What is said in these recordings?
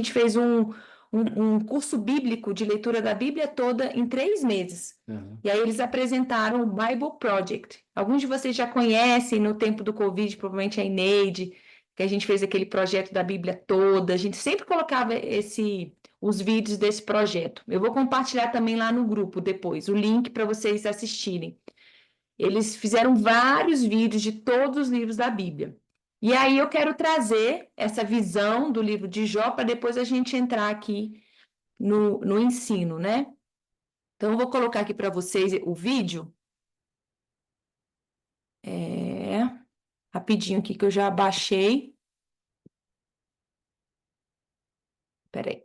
gente fez um curso bíblico de leitura da Bíblia toda em 3 meses. E aí eles apresentaram o Bible Project. Alguns de vocês já conhecem, no tempo do Covid, provavelmente a Ineide, que a gente fez aquele projeto da Bíblia toda. A gente sempre colocava os vídeos desse projeto. Eu vou compartilhar também lá no grupo depois, o link para vocês assistirem. Eles fizeram vários vídeos de todos os livros da Bíblia. E aí eu quero trazer essa visão do livro de Jó para depois a gente entrar aqui no ensino, né? Então, eu vou colocar aqui para vocês o vídeo. Rapidinho aqui que eu já baixei. Espera aí.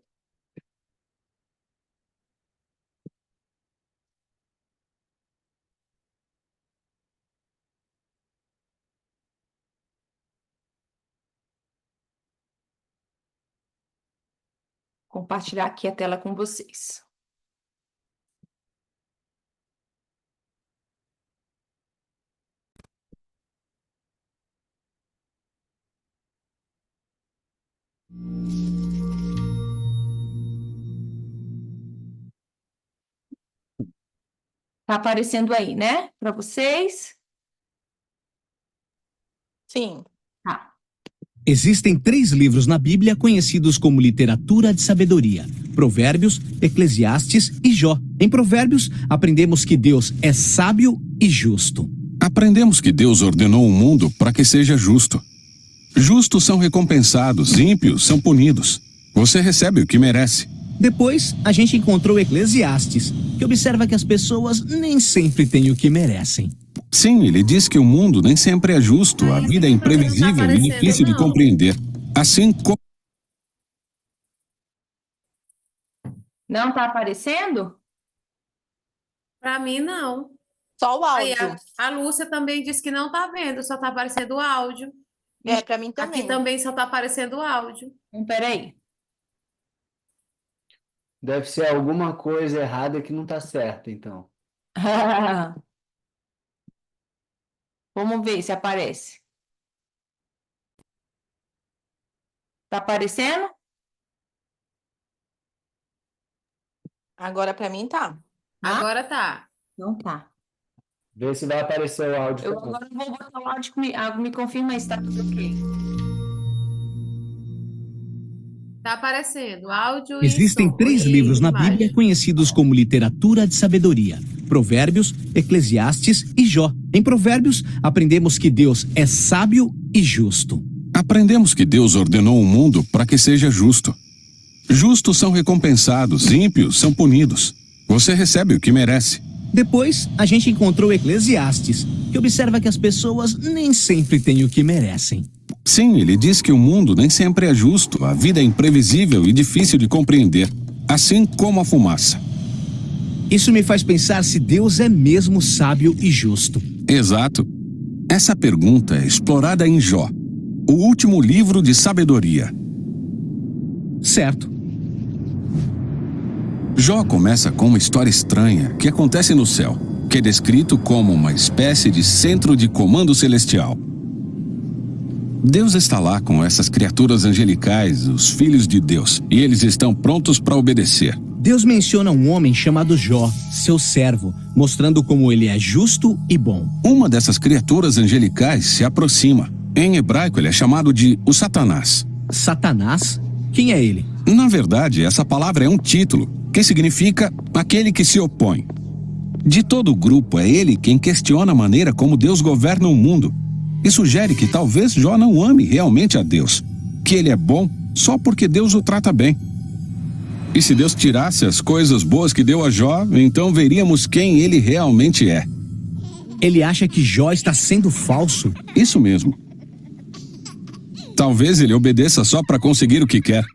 Compartilhar aqui a tela com vocês. Tá aparecendo aí, né? Para vocês? Sim. Tá. Existem 3 livros na Bíblia conhecidos como literatura de sabedoria: Provérbios, Eclesiastes e Jó. Em Provérbios, aprendemos que Deus é sábio e justo. Aprendemos que Deus ordenou o mundo para que seja justo. Justos são recompensados, ímpios são punidos. Você recebe o que merece. Depois, a gente encontrou Eclesiastes, que observa que as pessoas nem sempre têm o que merecem. Sim, ele diz que o mundo nem sempre é justo, a vida é imprevisível e difícil de compreender. Assim como... Não tá aparecendo? Para mim, não. Só o Aí, áudio. a Lúcia também disse que não tá vendo, só tá aparecendo o áudio. Para mim também. Aqui também só tá aparecendo o áudio. Peraí. Deve ser alguma coisa errada que não tá certa, então. Vamos ver se aparece. Tá aparecendo? Agora para mim tá. Agora tá. Não tá. Vê se vai aparecer o áudio. Eu agora vou botar o áudio, me confirma aí se tá tudo ok. Tá aparecendo áudio e Existem som. 3 E livros na imagem. Bíblia conhecidos como literatura de sabedoria: Provérbios, Eclesiastes e Jó. Em Provérbios, aprendemos que Deus é sábio e justo. Aprendemos que Deus ordenou o mundo para que seja justo. Justos são recompensados, ímpios são punidos. Você recebe o que merece. Depois, a gente encontrou Eclesiastes, que observa que as pessoas nem sempre têm o que merecem. Sim, ele diz que o mundo nem sempre é justo, a vida é imprevisível e difícil de compreender, assim como a fumaça. Isso me faz pensar se Deus é mesmo sábio e justo. Exato. Essa pergunta é explorada em Jó, o último livro de sabedoria. Certo. Jó começa com uma história estranha que acontece no céu, que é descrito como uma espécie de centro de comando celestial. Deus está lá com essas criaturas angelicais, os filhos de Deus, e eles estão prontos para obedecer. Deus menciona um homem chamado Jó, seu servo, mostrando como ele é justo e bom. Uma dessas criaturas angelicais se aproxima. Em hebraico, ele é chamado de o Satanás. Satanás? Quem é ele? Na verdade, essa palavra é um título, que significa aquele que se opõe. De todo o grupo, é ele quem questiona a maneira como Deus governa o mundo e sugere que talvez Jó não ame realmente a Deus, que ele é bom só porque Deus o trata bem. E se Deus tirasse as coisas boas que deu a Jó, então veríamos quem ele realmente é. Ele acha que Jó está sendo falso? Isso mesmo. Talvez ele obedeça só para conseguir o que quer.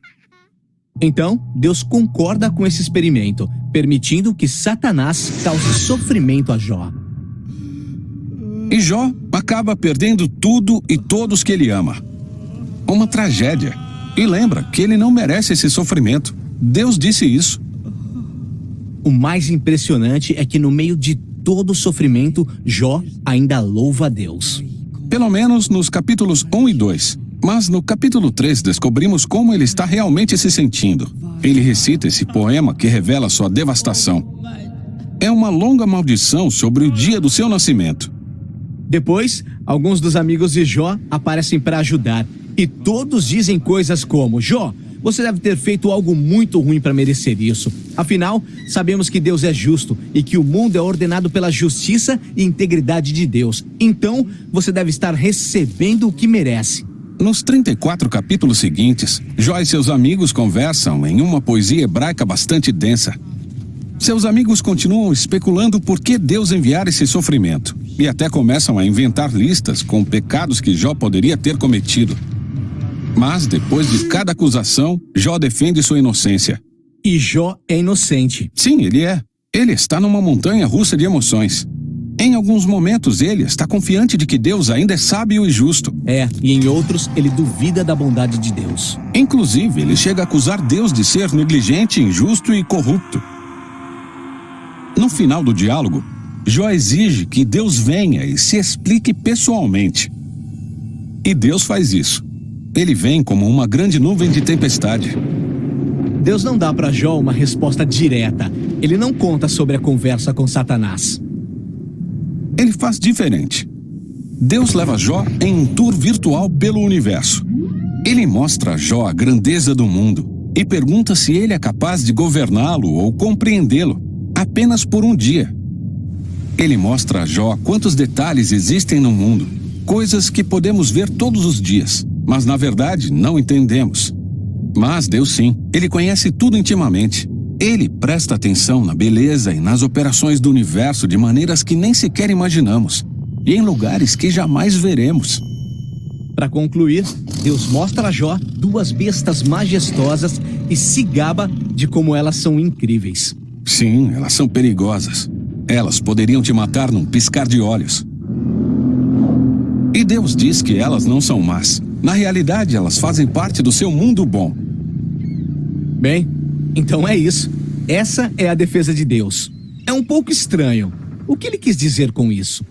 Então, Deus concorda com esse experimento, permitindo que Satanás cause sofrimento a Jó. E Jó acaba perdendo tudo e todos que ele ama. Uma tragédia. E lembra que ele não merece esse sofrimento. Deus disse isso. O mais impressionante é que no meio de todo o sofrimento, Jó ainda louva a Deus. Pelo menos nos capítulos 1 e 2. Mas no capítulo 3 descobrimos como ele está realmente se sentindo. Ele recita esse poema que revela sua devastação. É uma longa maldição sobre o dia do seu nascimento. Depois, alguns dos amigos de Jó aparecem para ajudar. E todos dizem coisas como: Jó, você deve ter feito algo muito ruim para merecer isso. Afinal, sabemos que Deus é justo e que o mundo é ordenado pela justiça e integridade de Deus. Então, você deve estar recebendo o que merece. Nos 34 capítulos seguintes, Jó e seus amigos conversam em uma poesia hebraica bastante densa. Seus amigos continuam especulando por que Deus enviara esse sofrimento e até começam a inventar listas com pecados que Jó poderia ter cometido. Mas, depois de cada acusação, Jó defende sua inocência. E Jó é inocente. Sim, ele é. Ele está numa montanha russa de emoções. Em alguns momentos, ele está confiante de que Deus ainda é sábio e justo. E em outros, ele duvida da bondade de Deus. Inclusive, ele chega a acusar Deus de ser negligente, injusto e corrupto. No final do diálogo, Jó exige que Deus venha e se explique pessoalmente. E Deus faz isso. Ele vem como uma grande nuvem de tempestade. Deus não dá para Jó uma resposta direta. Ele não conta sobre a conversa com Satanás. Ele faz diferente. Deus leva Jó em um tour virtual pelo universo. Ele mostra a Jó a grandeza do mundo e pergunta se ele é capaz de governá-lo ou compreendê-lo, apenas por um dia. Ele mostra a Jó quantos detalhes existem no mundo, coisas que podemos ver todos os dias, mas na verdade não entendemos. Mas Deus sim, ele conhece tudo intimamente. Ele presta atenção na beleza e nas operações do universo de maneiras que nem sequer imaginamos, e em lugares que jamais veremos. Para concluir, Deus mostra a Jó duas bestas majestosas e se gaba de como elas são incríveis. Sim, elas são perigosas. Elas poderiam te matar num piscar de olhos. E Deus diz que elas não são más. Na realidade, elas fazem parte do seu mundo bom. Bem, então é isso. Essa é a defesa de Deus. É um pouco estranho. O que ele quis dizer com isso?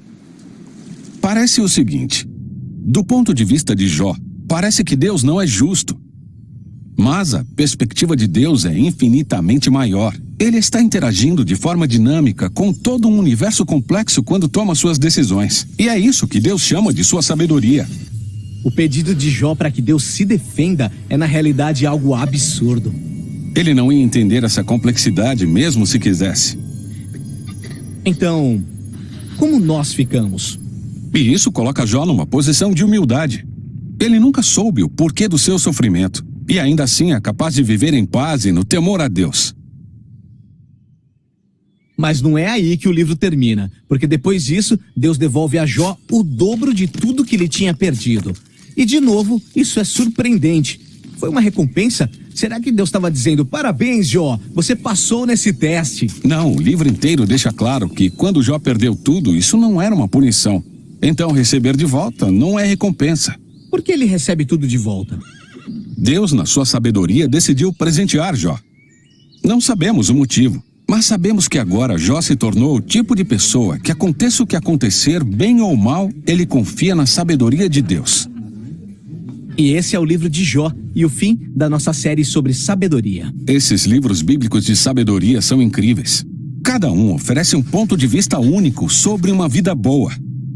Parece o seguinte: do ponto de vista de Jó, parece que Deus não é justo. Mas a perspectiva de Deus é infinitamente maior. Ele está interagindo de forma dinâmica com todo um universo complexo quando toma suas decisões. E é isso que Deus chama de sua sabedoria. O pedido de Jó para que Deus se defenda é na realidade algo absurdo. Ele não ia entender essa complexidade mesmo se quisesse. Então, como nós ficamos? E isso coloca Jó numa posição de humildade. Ele nunca soube o porquê do seu sofrimento. E ainda assim é capaz de viver em paz e no temor a Deus. Mas não é aí que o livro termina, porque depois disso, Deus devolve a Jó o dobro de tudo que ele tinha perdido. E de novo, isso é surpreendente. Foi uma recompensa? Será que Deus estava dizendo: parabéns, Jó, você passou nesse teste? Não, o livro inteiro deixa claro que quando Jó perdeu tudo, isso não era uma punição. Então receber de volta não é recompensa. Por que ele recebe tudo de volta? Deus, na sua sabedoria, decidiu presentear Jó. Não sabemos o motivo, mas sabemos que agora Jó se tornou o tipo de pessoa que, aconteça o que acontecer, bem ou mal, ele confia na sabedoria de Deus. E esse é o livro de Jó e o fim da nossa série sobre sabedoria. Esses livros bíblicos de sabedoria são incríveis. Cada um oferece um ponto de vista único sobre uma vida boa.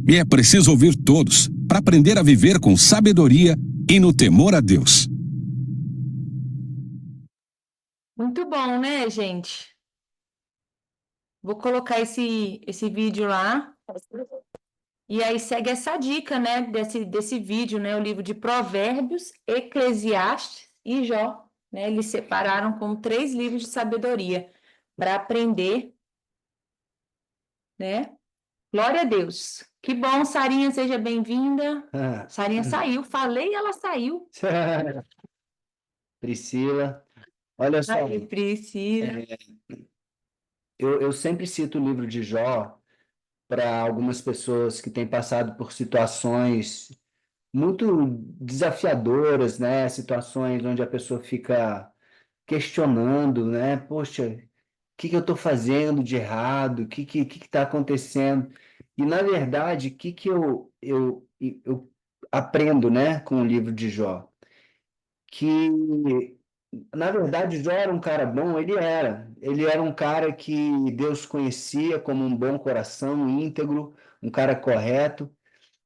E é preciso ouvir todos para aprender a viver com sabedoria e no temor a Deus. Muito bom, né, gente? Vou colocar esse vídeo lá. E aí segue essa dica, né, desse vídeo, né, o livro de Provérbios, Eclesiastes e Jó, né? Eles separaram como 3 livros de sabedoria para aprender, né? Glória a Deus. Que bom, Sarinha, seja bem-vinda. Sarinha saiu, falei, ela saiu. Priscila, olha só, Aí, Priscila. eu sempre cito o livro de Jó para algumas pessoas que têm passado por situações muito desafiadoras, né? Situações onde a pessoa fica questionando, né? Poxa, o que eu estou fazendo de errado? O que está acontecendo? E, na verdade, aprendo, né, com o livro de Jó, que na verdade Jó era um cara bom, ele era um cara que Deus conhecia como um bom coração, íntegro, um cara correto,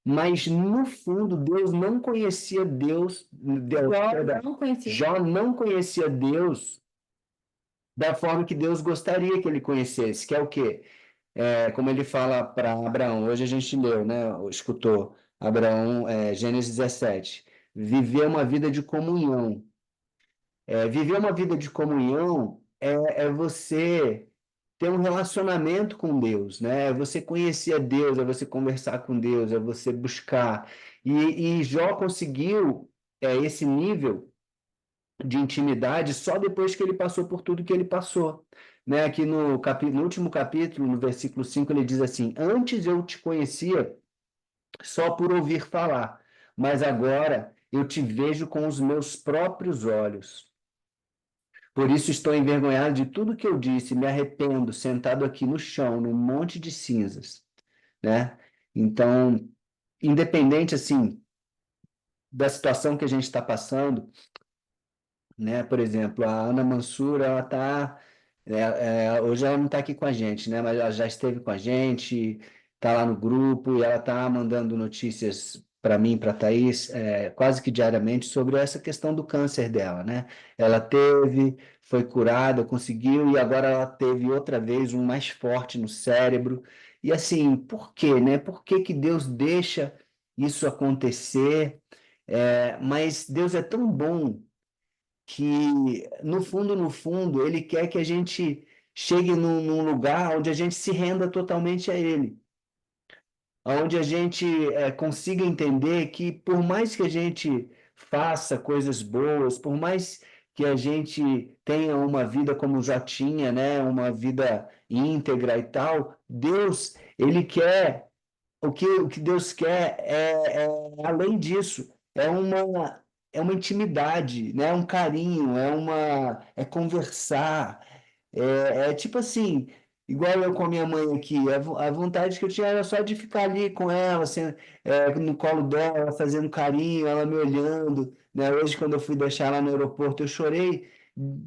mas no fundo Deus não conhecia Jó não conhecia. Jó não conhecia Deus da forma que Deus gostaria que ele conhecesse, que é o quê? Como ele fala para Abraão, hoje a gente leu, né? Escutou Abraão, Gênesis 17. Viver uma vida de comunhão. Viver uma vida de comunhão é você ter um relacionamento com Deus, né? É você conhecer a Deus, é você conversar com Deus, é você buscar. E Jó conseguiu esse nível de intimidade só depois que ele passou por tudo que ele passou. Né? Aqui no último capítulo, no versículo 5, ele diz assim: Antes eu te conhecia só por ouvir falar, mas agora eu te vejo com os meus próprios olhos. Por isso estou envergonhado de tudo que eu disse, me arrependo, sentado aqui no chão, num monte de cinzas. Né? Então, independente assim da situação que a gente está passando, né? Por exemplo, a Ana Mansura, hoje ela não está aqui com a gente, né? Mas ela já esteve com a gente, está lá no grupo e ela está mandando notícias para mim, para a Thaís, quase que diariamente sobre essa questão do câncer dela, né? Ela teve, foi curada, conseguiu e agora ela teve outra vez um mais forte no cérebro. E assim, por quê, né? Por que que Deus deixa isso acontecer? Mas Deus é tão bom que, no fundo, ele quer que a gente chegue num lugar onde a gente se renda totalmente a ele, onde a gente consiga entender que, por mais que a gente faça coisas boas, por mais que a gente tenha uma vida como já tinha, né, uma vida íntegra e tal, Deus, ele quer o que Deus quer além disso, é uma intimidade, né? É um carinho, é conversar, tipo assim, igual eu com a minha mãe aqui, a vontade que eu tinha era só de ficar ali com ela, assim, no colo dela, fazendo carinho, ela me olhando, né? Hoje, quando eu fui deixar ela no aeroporto, eu chorei,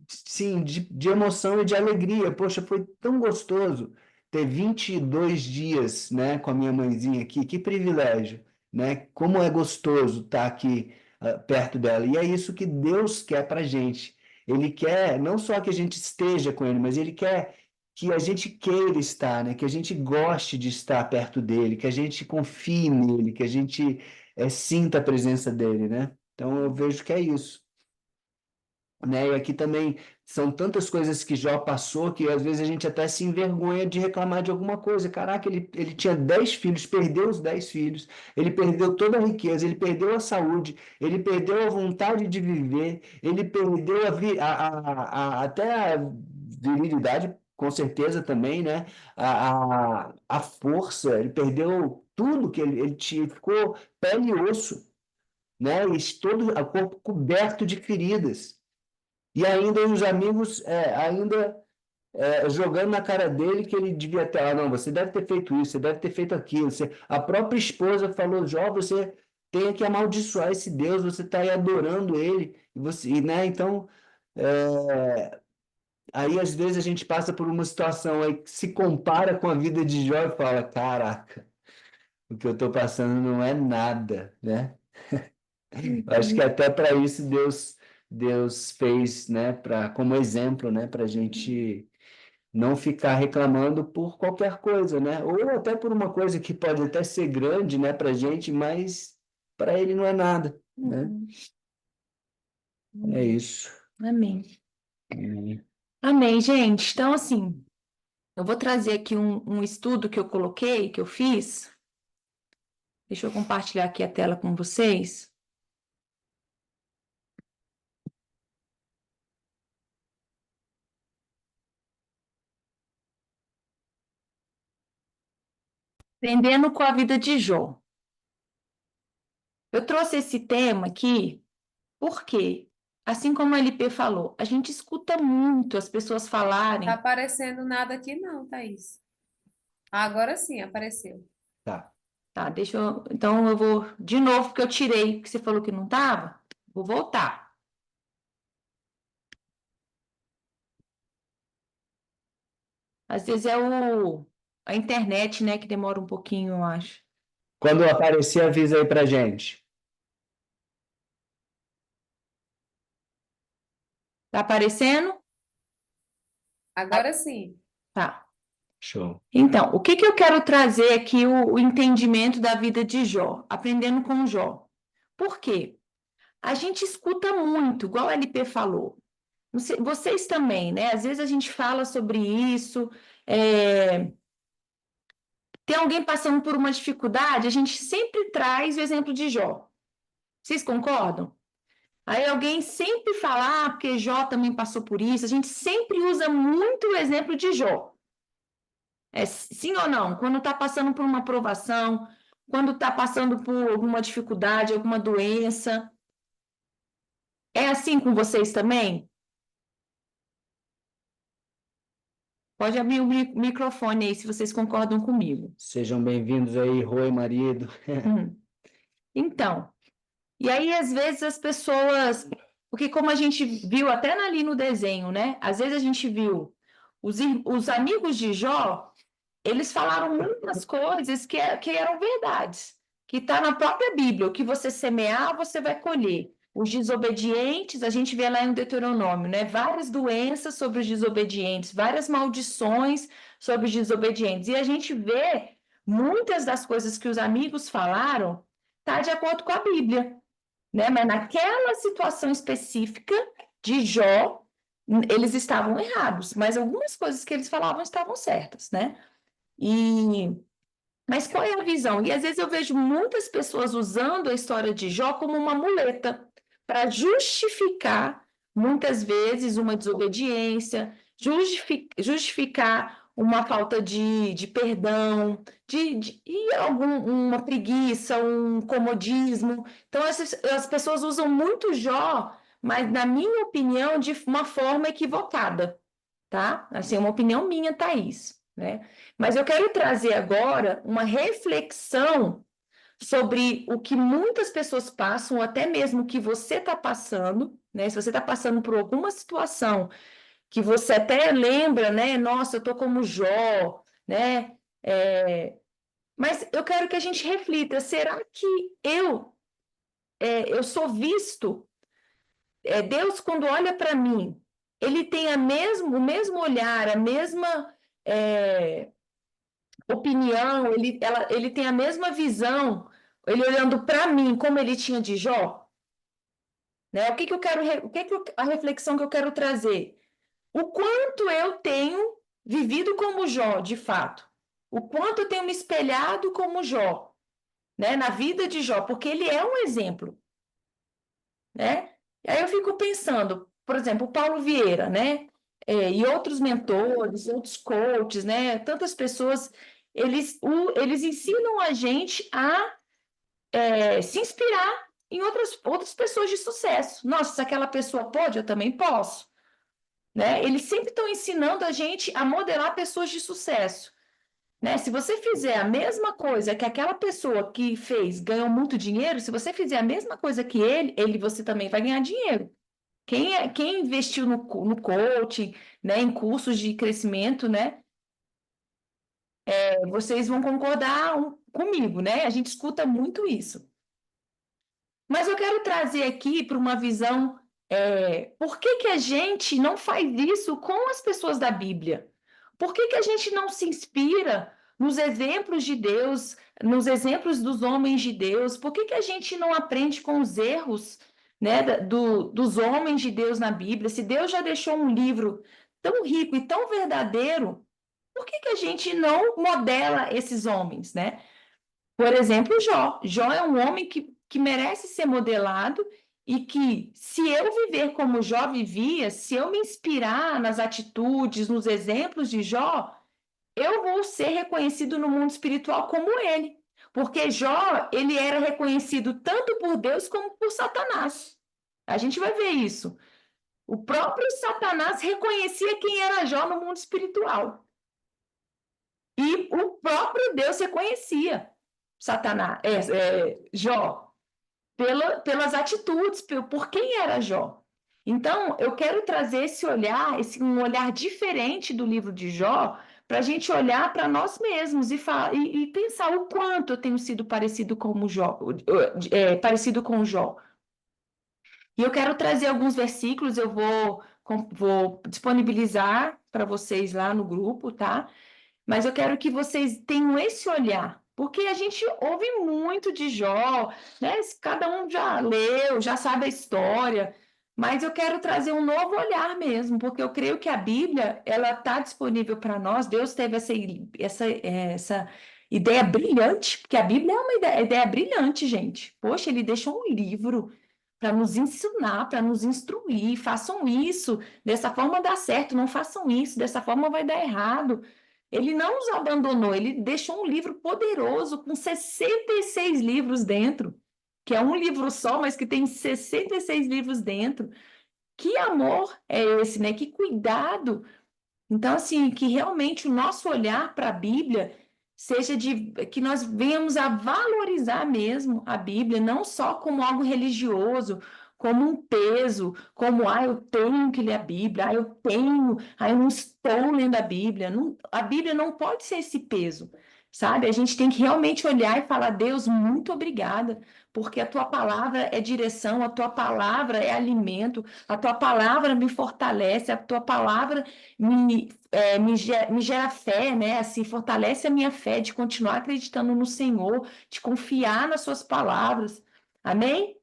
sim, de emoção e de alegria, poxa, foi tão gostoso ter 22 dias, né, com a minha mãezinha aqui, que privilégio, né? Como é gostoso estar aqui perto dela. E é isso que Deus quer para a gente. Ele quer não só que a gente esteja com ele, mas ele quer que a gente queira estar, né? Que a gente goste de estar perto dele, que a gente confie nele, que a gente sinta a presença dele, né? Então eu vejo que é isso, né? E aqui também são tantas coisas que Jó passou que às vezes a gente até se envergonha de reclamar de alguma coisa. Caraca, ele tinha 10 filhos, perdeu os 10 filhos, ele perdeu toda a riqueza, ele perdeu a saúde, ele perdeu a vontade de viver, ele perdeu até a virilidade, com certeza também, né? A força, ele perdeu tudo que ele tinha, ficou pele e osso, né? E todo o corpo coberto de feridas. E ainda os amigos jogando na cara dele que ele devia ter. Ah, não, você deve ter feito isso, você deve ter feito aquilo. A própria esposa falou: Jó, você tem que amaldiçoar esse Deus, você está aí adorando ele. Né? Então, aí às vezes a gente passa por uma situação aí que se compara com a vida de Jó e fala: caraca, o que eu estou passando não é nada, né? Acho que até para isso Deus fez, né, como exemplo, né, para a gente não ficar reclamando por qualquer coisa, né? Ou até por uma coisa que pode até ser grande, né, para a gente, mas para ele não é nada, né? É isso. Amém. Amém. Amém, gente. Então, assim, eu vou trazer aqui um estudo que eu coloquei, que eu fiz. Deixa eu compartilhar aqui a tela com vocês. Aprendendo com a vida de Jó. Eu trouxe esse tema aqui porque, assim como a LP falou, a gente escuta muito as pessoas falarem. Tá aparecendo nada aqui não, Thaís. Agora sim, apareceu. Tá. Tá, então eu vou de novo, porque eu tirei, que você falou que não estava. Vou voltar. Às vezes é a internet, né, que demora um pouquinho, eu acho. Quando aparecer, avisa aí pra gente. Tá aparecendo? Agora sim. Tá. Show. Então, o que que eu quero trazer aqui o entendimento da vida de Jó, aprendendo com Jó. Por quê? A gente escuta muito, igual a LP falou. Vocês também, né? Às vezes a gente fala sobre isso. Tem alguém passando por uma dificuldade, a gente sempre traz o exemplo de Jó. Vocês concordam? Aí alguém sempre fala, porque Jó também passou por isso. A gente sempre usa muito o exemplo de Jó. Sim ou não? Quando está passando por uma provação, quando está passando por alguma dificuldade, alguma doença. É assim com vocês também? Pode abrir o microfone aí, se vocês concordam comigo. Sejam bem-vindos aí, Rô e marido. Então, e aí às vezes as pessoas, porque como a gente viu até ali no desenho, né? Às vezes a gente viu os amigos de Jó, eles falaram muitas coisas que eram verdades, que está na própria Bíblia. O que você semear, você vai colher. Os desobedientes, a gente vê lá em Deuteronômio, né? Várias doenças sobre os desobedientes, várias maldições sobre os desobedientes. E a gente vê muitas das coisas que os amigos falaram tá de acordo com a Bíblia, né? Mas naquela situação específica de Jó, eles estavam errados, mas algumas coisas que eles falavam estavam certas, né? Mas qual é a visão? E às vezes eu vejo muitas pessoas usando a história de Jó como uma muleta para justificar, muitas vezes, uma desobediência, justificar uma falta de perdão, e uma preguiça, um comodismo. Então, as pessoas usam muito Jó, mas, na minha opinião, de uma forma equivocada, tá? Assim, é uma opinião minha, Thaís, né? Mas eu quero trazer agora uma reflexão sobre o que muitas pessoas passam, ou até mesmo o que você está passando, né? Se você está passando por alguma situação que você até lembra, né? Nossa, eu estou como Jó, né? Mas eu quero que a gente reflita, será que eu sou visto? Deus, quando olha para mim, ele tem o mesmo olhar, a mesma opinião, ele tem a mesma visão, ele olhando para mim como ele tinha de Jó, né? A reflexão que eu quero trazer? O quanto eu tenho vivido como Jó, de fato? O quanto eu tenho me espelhado como Jó, né? Na vida de Jó, porque ele é um exemplo, né? E aí eu fico pensando, por exemplo, o Paulo Vieira, né? E outros mentores, outros coaches, né? Tantas pessoas, eles ensinam a gente a se inspirar em outras pessoas de sucesso. Nossa, se aquela pessoa pode, eu também posso, né? Eles sempre estão ensinando a gente a modelar pessoas de sucesso, né? Se você fizer a mesma coisa que aquela pessoa que ganhou muito dinheiro, se você fizer a mesma coisa que você também vai ganhar dinheiro. Quem investiu no coaching, né, em cursos de crescimento, né, vocês vão concordar comigo, né? A gente escuta muito isso. Mas eu quero trazer aqui para uma visão, por que a gente não faz isso com as pessoas da Bíblia? Por que a gente não se inspira nos exemplos de Deus, nos exemplos dos homens de Deus? Por que a gente não aprende com os erros, né, dos homens de Deus na Bíblia? Se Deus já deixou um livro tão rico e tão verdadeiro, por que a gente não modela esses homens, né? Por exemplo, Jó. Jó é um homem que merece ser modelado e que, se eu viver como Jó vivia, se eu me inspirar nas atitudes, nos exemplos de Jó, eu vou ser reconhecido no mundo espiritual como ele. Porque Jó, ele era reconhecido tanto por Deus como por Satanás. A gente vai ver isso. O próprio Satanás reconhecia quem era Jó no mundo espiritual. E o próprio Deus reconhecia. Jó? Pelas atitudes, por quem era Jó. Então, eu quero trazer esse olhar, um olhar diferente do livro de Jó, para a gente olhar para nós mesmos e pensar o quanto eu tenho sido parecido com Jó, parecido com Jó. E eu quero trazer alguns versículos, eu vou disponibilizar para vocês lá no grupo, tá? Mas eu quero que vocês tenham esse olhar, porque a gente ouve muito de Jó, né? Cada um já leu, já sabe a história, mas eu quero trazer um novo olhar mesmo, porque eu creio que a Bíblia, ela está disponível para nós. Deus teve essa ideia brilhante, porque a Bíblia é uma ideia brilhante, gente. Poxa, ele deixou um livro para nos ensinar, para nos instruir. Façam isso, dessa forma dá certo, não façam isso, dessa forma vai dar errado. Ele não nos abandonou, ele deixou um livro poderoso com 66 livros dentro, que é um livro só, mas que tem 66 livros dentro. Que amor é esse, né? Que cuidado. Então, assim, que realmente o nosso olhar para a Bíblia seja que nós venhamos a valorizar mesmo a Bíblia, não só como algo religioso, como um peso, como, eu tenho que ler a Bíblia, eu não estou lendo a Bíblia. Não, a Bíblia não pode ser esse peso, sabe? A gente tem que realmente olhar e falar, Deus, muito obrigada, porque a tua palavra é direção, a tua palavra é alimento, a tua palavra me fortalece, a tua palavra me gera fé, né? Assim, fortalece a minha fé de continuar acreditando no Senhor, de confiar nas suas palavras. Amém?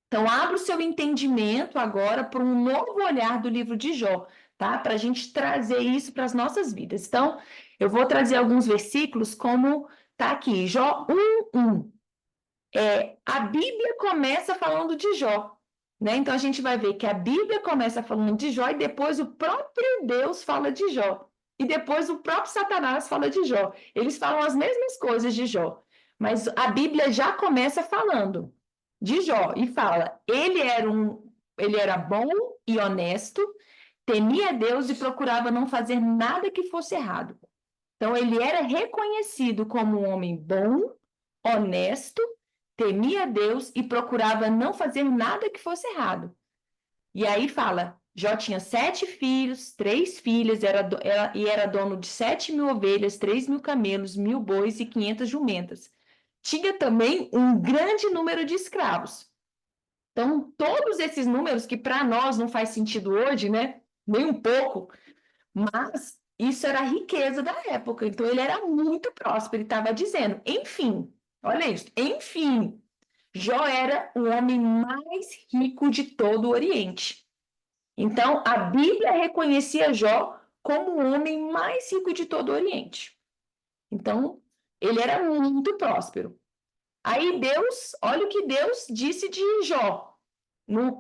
Então, abra o seu entendimento agora para um novo olhar do livro de Jó, tá? Para a gente trazer isso para as nossas vidas. Então, eu vou trazer alguns versículos, como tá aqui, Jó 1:1. A Bíblia começa falando de Jó, né? Então, a gente vai ver que a Bíblia começa falando de Jó e depois o próprio Deus fala de Jó. E depois o próprio Satanás fala de Jó. Eles falam as mesmas coisas de Jó, mas a Bíblia já começa falando de Jó e fala: ele era bom e honesto, temia Deus e procurava não fazer nada que fosse errado. Então, ele era reconhecido como um homem bom, honesto, temia Deus e procurava não fazer nada que fosse errado. E aí fala: Jó tinha 7 filhos, 3 filhas, e era dono de 7.000 ovelhas, 3.000 camelos, 1.000 bois e 500 jumentas. Tinha também um grande número de escravos. Então, todos esses números que para nós não faz sentido hoje, né? Nem um pouco, mas isso era a riqueza da época. Então, ele era muito próspero. Ele estava dizendo, enfim, olha isso, enfim, Jó era o homem mais rico de todo o Oriente. Então, a Bíblia reconhecia Jó como o homem mais rico de todo o Oriente. Então, ele era muito próspero. Aí olha o que Deus disse de Jó, no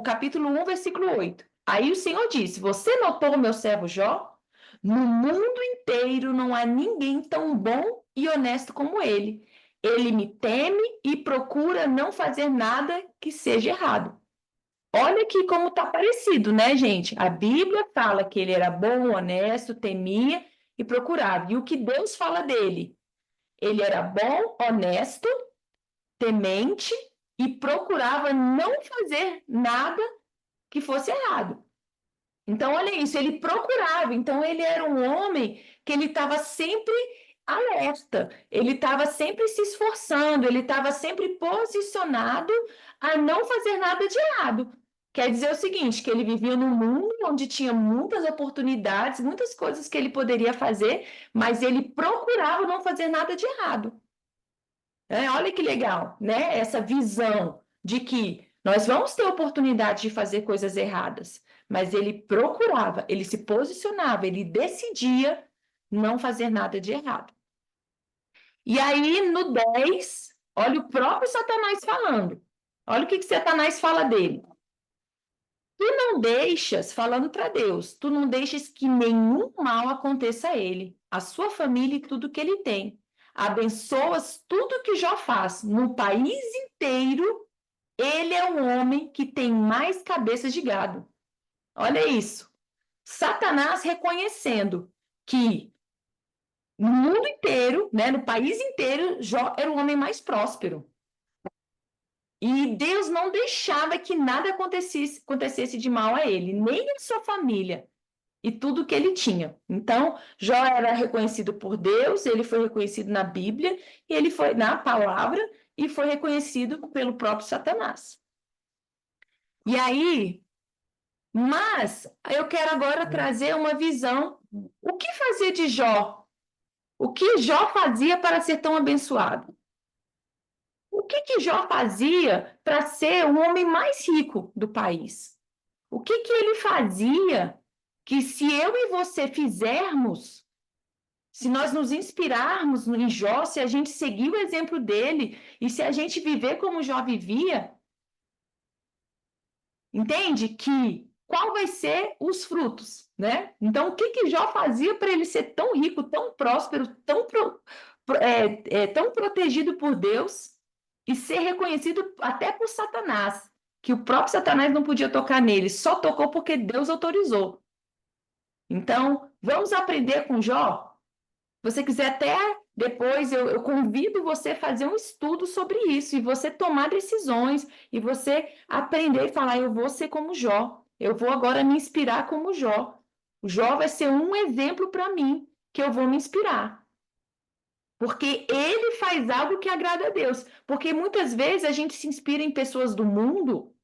capítulo 1, versículo 8. Aí o Senhor disse: você notou o meu servo Jó? No mundo inteiro não há ninguém tão bom e honesto como ele. Ele me teme e procura não fazer nada que seja errado. Olha aqui como está parecido, né, gente? A Bíblia fala que ele era bom, honesto, temia e procurava. E o que Deus fala dele? Ele era bom, honesto, temente e procurava não fazer nada que fosse errado. Então, olha isso, ele procurava. Então, ele era um homem que ele estava sempre alerta, ele estava sempre se esforçando, ele estava sempre posicionado a não fazer nada de errado. Quer dizer o seguinte, que ele vivia num mundo onde tinha muitas oportunidades, muitas coisas que ele poderia fazer, mas ele procurava não fazer nada de errado. Olha que legal, né? Essa visão de que nós vamos ter oportunidade de fazer coisas erradas, mas ele procurava, ele se posicionava, ele decidia não fazer nada de errado. E aí, no 10, olha o próprio Satanás falando. Olha o que Satanás fala dele. Tu não deixas, falando para Deus, tu não deixas que nenhum mal aconteça a ele, a sua família e tudo que ele tem. Abençoas tudo que Jó faz. No país inteiro, ele é um homem que tem mais cabeças de gado. Olha isso. Satanás reconhecendo que No mundo inteiro, né, no país inteiro, Jó era o homem mais próspero. E Deus não deixava que nada acontecesse de mal a ele, nem a sua família e tudo que ele tinha. Então, Jó era reconhecido por Deus, ele foi reconhecido na Bíblia, e ele foi na palavra, e foi reconhecido pelo próprio Satanás. E aí, mas eu quero agora trazer uma visão. O que fazer de Jó? O que Jó fazia para ser tão abençoado? O que Jó fazia para ser o homem mais rico do país? O que ele fazia que, se eu e você fizermos, se nós nos inspirarmos em Jó, se a gente seguir o exemplo dele e se a gente viver como Jó vivia, entende? Qual vai ser os frutos, né? Então, o que Jó fazia para ele ser tão rico, tão próspero, tão protegido por Deus e ser reconhecido até por Satanás, que o próprio Satanás não podia tocar nele, só tocou porque Deus autorizou. Então, vamos aprender com Jó? Se você quiser até depois, eu convido você a fazer um estudo sobre isso, e você tomar decisões, e você aprender e falar, eu vou ser como Jó, eu vou agora me inspirar como Jó. O Jó vai ser um exemplo para mim, que eu vou me inspirar. Porque ele faz algo que agrada a Deus. Porque muitas vezes a gente se inspira em pessoas do mundo,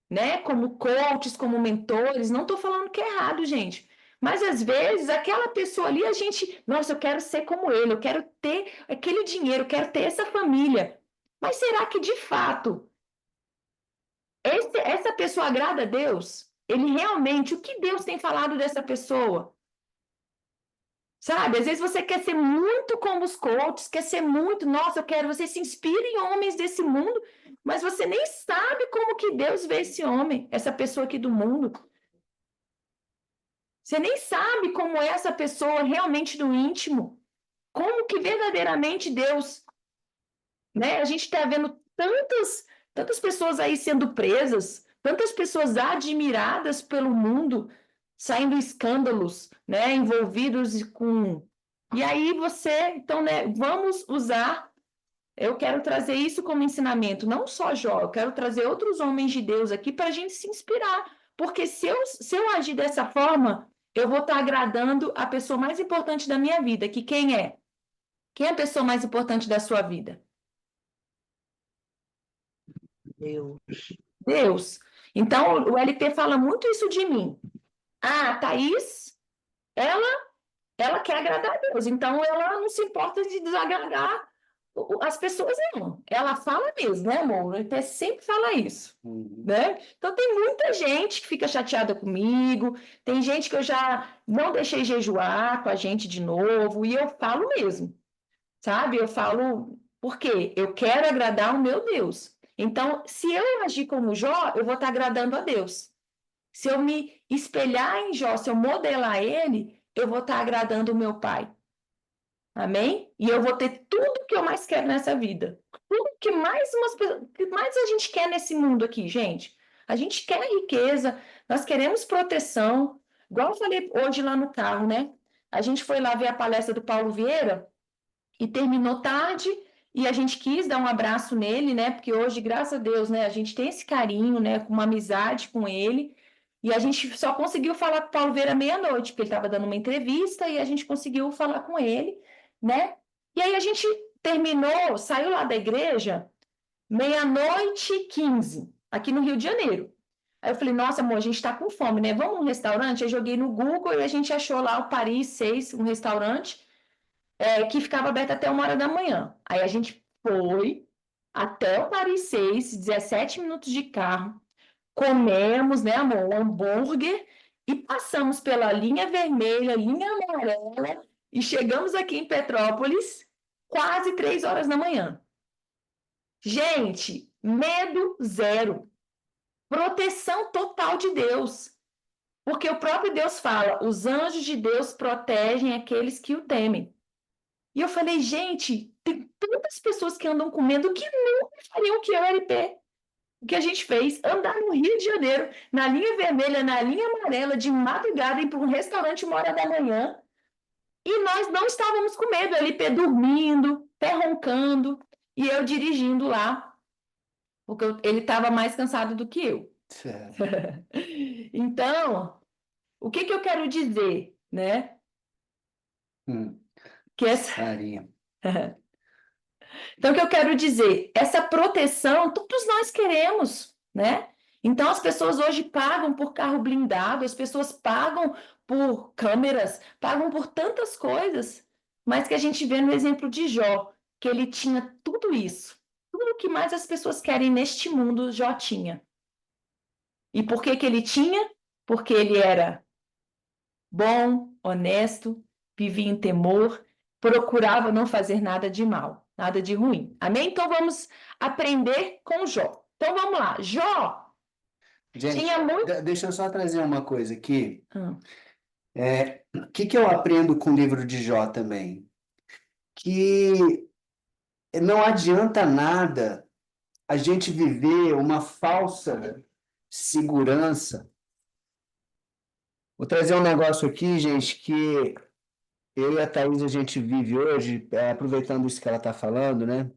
né? Como coaches, como mentores. Não estou falando que é errado, gente. Mas às vezes aquela pessoa ali, a gente, nossa, eu quero ser como ele, eu quero ter aquele dinheiro, eu quero ter essa família. Mas será que de fato essa pessoa agrada a Deus? Ele realmente, o que Deus tem falado dessa pessoa? Sabe, às vezes você quer ser muito como os coaches, quer ser muito, nossa, você se inspira em homens desse mundo, mas você nem sabe como que Deus vê esse homem, essa pessoa aqui do mundo. Você nem sabe como é essa pessoa realmente no íntimo, como que verdadeiramente Deus, né? A gente está vendo tantas pessoas aí sendo presas, tantas pessoas admiradas pelo mundo, saindo escândalos, né, envolvidos com... E aí então, né, vamos usar... Eu quero trazer isso como ensinamento, não só Jó, eu quero trazer outros homens de Deus aqui para a gente se inspirar, porque se eu agir dessa forma, eu vou estar agradando a pessoa mais importante da minha vida, que quem é? Quem é a pessoa mais importante da sua vida? Deus. Então, o LP fala muito isso de mim. A Thaís, ela quer agradar a Deus, então ela não se importa de desagradar as pessoas, não. Ela fala mesmo, né, amor? Ele sempre fala isso, né? Então, tem muita gente que fica chateada comigo, tem gente que eu já não deixei jejuar com a gente de novo, e eu falo mesmo, sabe? Eu falo, porque eu quero agradar o meu Deus. Então, se eu agir como Jó, eu vou estar agradando a Deus. Se eu me espelhar em Jó, se eu modelar ele, eu vou estar agradando o meu Pai. Amém? E eu vou ter tudo que eu mais quero nessa vida. Tudo que mais a gente quer nesse mundo aqui, gente. A gente quer riqueza, nós queremos proteção. Igual eu falei hoje lá no carro, né? A gente foi lá ver a palestra do Paulo Vieira e terminou tarde, e a gente quis dar um abraço nele, né? Porque hoje, graças a Deus, né, a gente tem esse carinho, né, com uma amizade com ele. E a gente só conseguiu falar com o Paulo Vieira meia-noite, porque ele estava dando uma entrevista, e a gente conseguiu falar com ele, né? E aí a gente terminou, saiu lá da igreja, 00:15, aqui no Rio de Janeiro. Aí eu falei, nossa, amor, a gente está com fome, né? Vamos num restaurante? Eu joguei no Google e a gente achou lá o Paris 6, um restaurante, que ficava aberto até 1h da manhã. Aí a gente foi até o Paris 6, 17 minutos de carro, comemos, né, amor, um hambúrguer, e passamos pela linha vermelha, linha amarela, e chegamos aqui em Petrópolis quase 3h da manhã. Gente, medo zero. Proteção total de Deus. Porque o próprio Deus fala, os anjos de Deus protegem aqueles que o temem. E eu falei, gente, tem tantas pessoas que andam com medo que nunca fariam o que eu, LP. O que a gente fez, andar no Rio de Janeiro, na linha vermelha, na linha amarela, de madrugada, ir para um restaurante 1h da manhã, E nós não estávamos com medo, ele dormindo, pé roncando, e eu dirigindo lá, porque ele estava mais cansado do que eu. Certo. Então, o que eu quero dizer, né? Que essa... Carinha. Então, o que eu quero dizer? Essa proteção, todos nós queremos, né? Então, as pessoas hoje pagam por carro blindado, as pessoas pagam por câmeras, pagam por tantas coisas, mas que a gente vê no exemplo de Jó, que ele tinha tudo isso. Tudo o que mais as pessoas querem neste mundo, Jó tinha. E por que ele tinha? Porque ele era bom, honesto, vivia em temor, procurava não fazer nada de mal, nada de ruim. Amém? Então vamos aprender com Jó. Então vamos lá. Jó Gente, tinha muito. deixa eu só trazer uma coisa aqui. Hum. O que eu aprendo com o livro de Jó também? Que não adianta nada a gente viver uma falsa segurança. Vou trazer um negócio aqui, gente, que eu e a Thaís a gente vive hoje, aproveitando isso que ela está falando, né?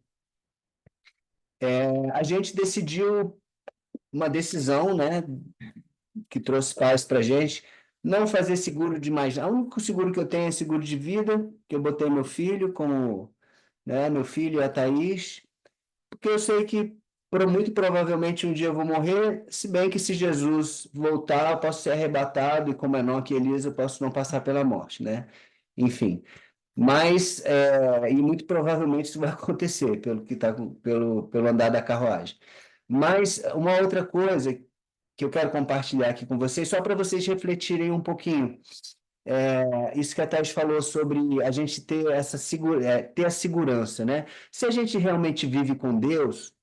A gente decidiu uma decisão, né, que trouxe paz para a gente, não fazer seguro de mais nada. O único seguro que eu tenho é seguro de vida, que eu botei meu filho como, né, meu filho e a Thaís, porque eu sei que muito provavelmente um dia eu vou morrer, se bem que se Jesus voltar, eu posso ser arrebatado, e como Enoque e Elisa, eu posso não passar pela morte, né? Enfim, mas, e muito provavelmente isso vai acontecer, pelo que tá, pelo andar da carruagem. Mas uma outra coisa que eu quero compartilhar aqui com vocês, só para vocês refletirem um pouquinho. Isso que a Thais falou sobre a gente ter ter a segurança, né? Se a gente realmente vive com Deus,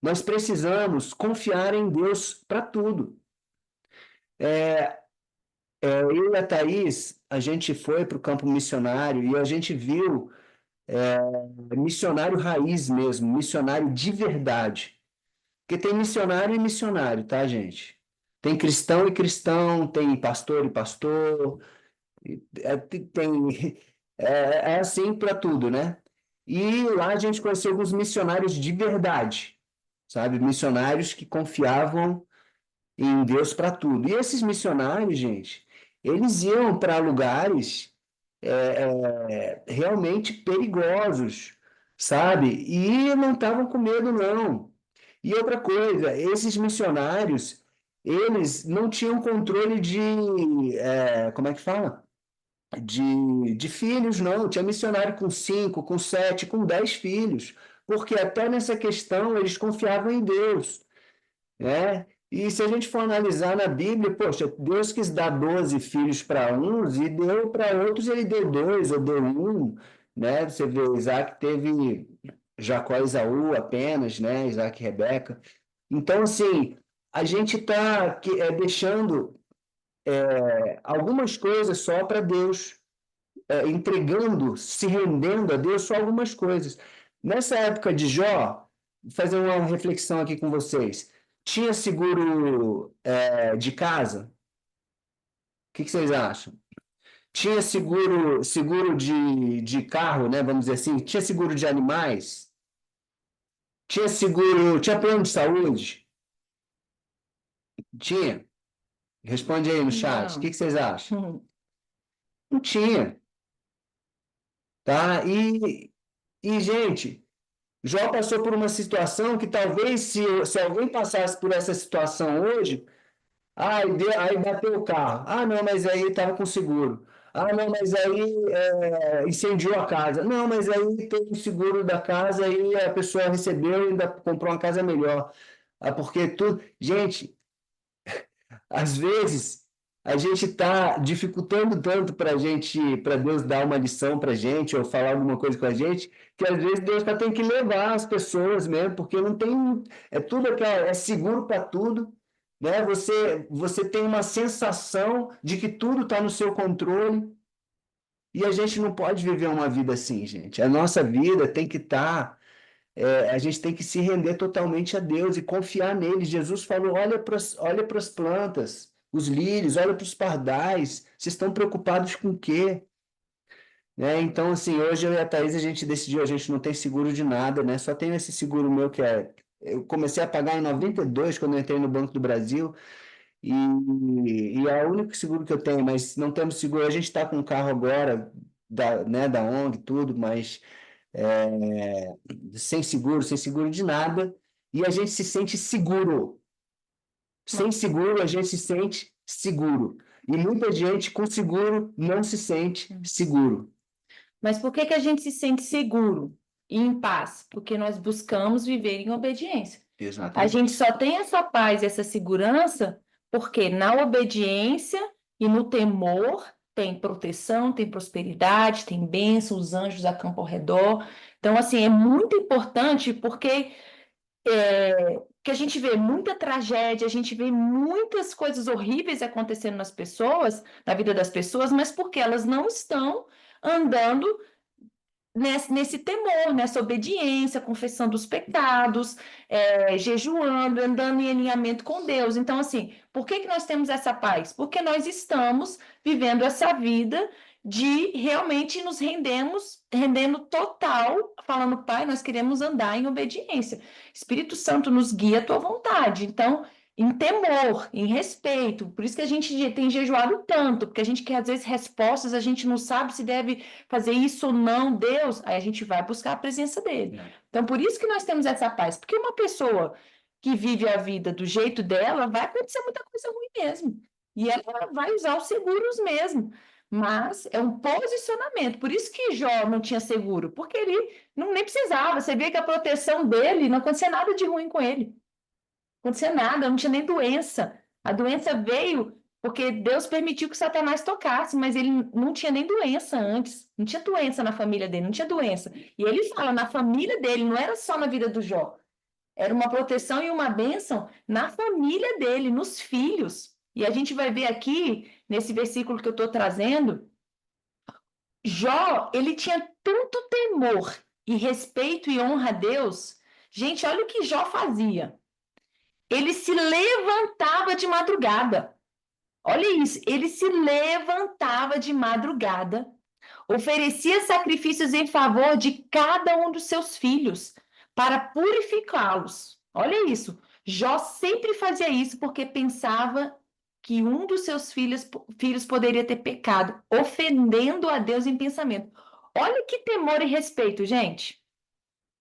nós precisamos confiar em Deus para tudo. Eu e a Thaís, a gente foi para o campo missionário e a gente viu missionário raiz mesmo, missionário de verdade. Porque tem missionário e missionário, tá, gente? Tem cristão e cristão, tem pastor e pastor, é assim para tudo, né? E lá a gente conheceu alguns missionários de verdade, sabe? Missionários que confiavam em Deus para tudo. E esses missionários, gente, eles iam para lugares realmente perigosos, sabe? E não estavam com medo, não. E outra coisa, esses missionários, eles não tinham controle como é que fala? De filhos, não. Tinha missionário com 5, com 7, com 10 filhos, porque até nessa questão eles confiavam em Deus, né? E se a gente for analisar na Bíblia, poxa, Deus quis dar 12 filhos para uns e deu para outros, ele deu 2 ou deu 1, né? Você vê, Isaac teve Jacó e Esaú apenas, né? Isaac e Rebeca. Então, assim, a gente está deixando algumas coisas só para Deus, entregando, se rendendo a Deus só algumas coisas. Nessa época de Jó, vou fazer uma reflexão aqui com vocês. Tinha seguro de casa? O que vocês acham? Tinha seguro de carro, né? Vamos dizer assim. Tinha seguro de animais? Tinha plano de saúde? Tinha? Responde aí no chat. O que vocês acham? Não tinha. Tá? Gente, Jó passou por uma situação que talvez se alguém passasse por essa situação hoje, aí bateu o carro. Ah, não, mas aí estava com seguro. Ah, não, mas aí incendiou a casa. Não, mas aí teve o seguro da casa e a pessoa recebeu e ainda comprou uma casa melhor. Porque tudo. Gente, às vezes a gente está dificultando tanto para Deus dar uma lição para a gente ou falar alguma coisa com a gente, que às vezes Deus tem que levar as pessoas mesmo, porque não tem, tudo é seguro para tudo, né? Você tem uma sensação de que tudo está no seu controle e a gente não pode viver uma vida assim, gente. A nossa vida tem que estar a gente tem que se render totalmente a Deus e confiar nele. Jesus falou: olha para as plantas, os lírios, olha para os pardais. Vocês estão preocupados com o quê? né? Então, assim, hoje eu e a Thaís, a gente decidiu, a gente não tem seguro de nada, né? Só tenho esse seguro meu que é... Eu comecei a pagar em 92, quando eu entrei no Banco do Brasil, e é o único seguro que eu tenho, mas não temos seguro. A gente está com um carro agora, né, da ONG, tudo, mas sem seguro de nada, e a gente se sente seguro. Sem seguro, a gente se sente seguro. E muita gente com seguro não se sente seguro. Mas por que que a gente se sente seguro e em paz? Porque nós buscamos viver em obediência. A Exatamente. gente só tem essa paz, essa segurança, porque na obediência e no temor tem proteção, tem prosperidade, tem bênção, os anjos acampam ao redor. Então, assim, é muito importante porque que a gente vê muita tragédia, a gente vê muitas coisas horríveis acontecendo nas pessoas, na vida das pessoas, mas porque elas não estão andando nesse temor, nessa obediência, confessando os pecados, jejuando, andando em alinhamento com Deus. Então, assim, por que que nós temos essa paz? Porque nós estamos vivendo essa vida de realmente nos rendendo total, falando, Pai, nós queremos andar em obediência. Espírito Santo nos guia à tua vontade. Então, em temor, em respeito. Por isso que a gente tem jejuado tanto, porque a gente quer, às vezes, respostas, a gente não sabe se deve fazer isso ou não, Deus, aí a gente vai buscar a presença dele. Então, por isso que nós temos essa paz, porque uma pessoa que vive a vida do jeito dela, vai acontecer muita coisa ruim mesmo, e ela vai usar os seguros mesmo, mas é um posicionamento, por isso que Jó não tinha seguro, porque ele nem precisava, você vê que a proteção dele, não acontecia nada de ruim com ele, não acontecia nada, não tinha nem doença, a doença veio porque Deus permitiu que Satanás tocasse, mas ele não tinha nem doença antes. Não tinha doença na família dele, não tinha doença. E ele fala, na família dele, não era só na vida do Jó. Era uma proteção e uma bênção na família dele, nos filhos. E a gente vai ver aqui, nesse versículo que eu estou trazendo, Jó, ele tinha tanto temor e respeito e honra a Deus. Gente, olha o que Jó fazia. Ele se levantava de madrugada. Olha isso, ele se levantava de madrugada, oferecia sacrifícios em favor de cada um dos seus filhos, para purificá-los. Olha isso, Jó sempre fazia isso porque pensava que um dos seus filhos poderia ter pecado, ofendendo a Deus em pensamento. Olha que temor e respeito, gente.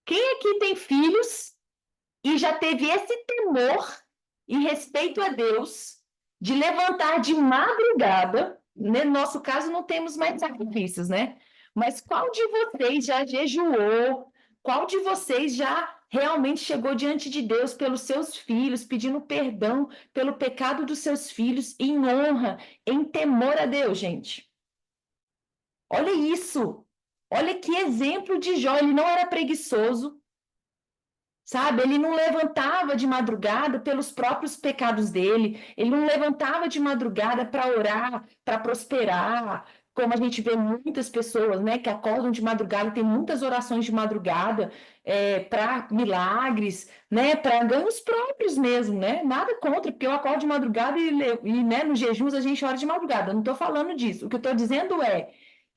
Quem aqui tem filhos e já teve esse temor e respeito a Deus de levantar de madrugada? No nosso caso, não temos mais sacrifícios, né? Mas qual de vocês já jejuou? Qual de vocês já realmente chegou diante de Deus pelos seus filhos, pedindo perdão pelo pecado dos seus filhos, em honra, em temor a Deus, gente? Olha isso! Olha que exemplo de Jó, ele não era preguiçoso, sabe? Ele não levantava de madrugada pelos próprios pecados dele, ele não levantava de madrugada para orar, para prosperar, como a gente vê muitas pessoas, né, que acordam de madrugada, tem muitas orações de madrugada para milagres, né, para ganhos próprios mesmo, né? Nada contra, porque eu acordo de madrugada e né, nos jejuns a gente ora de madrugada, não estou falando disso. O que eu estou dizendo é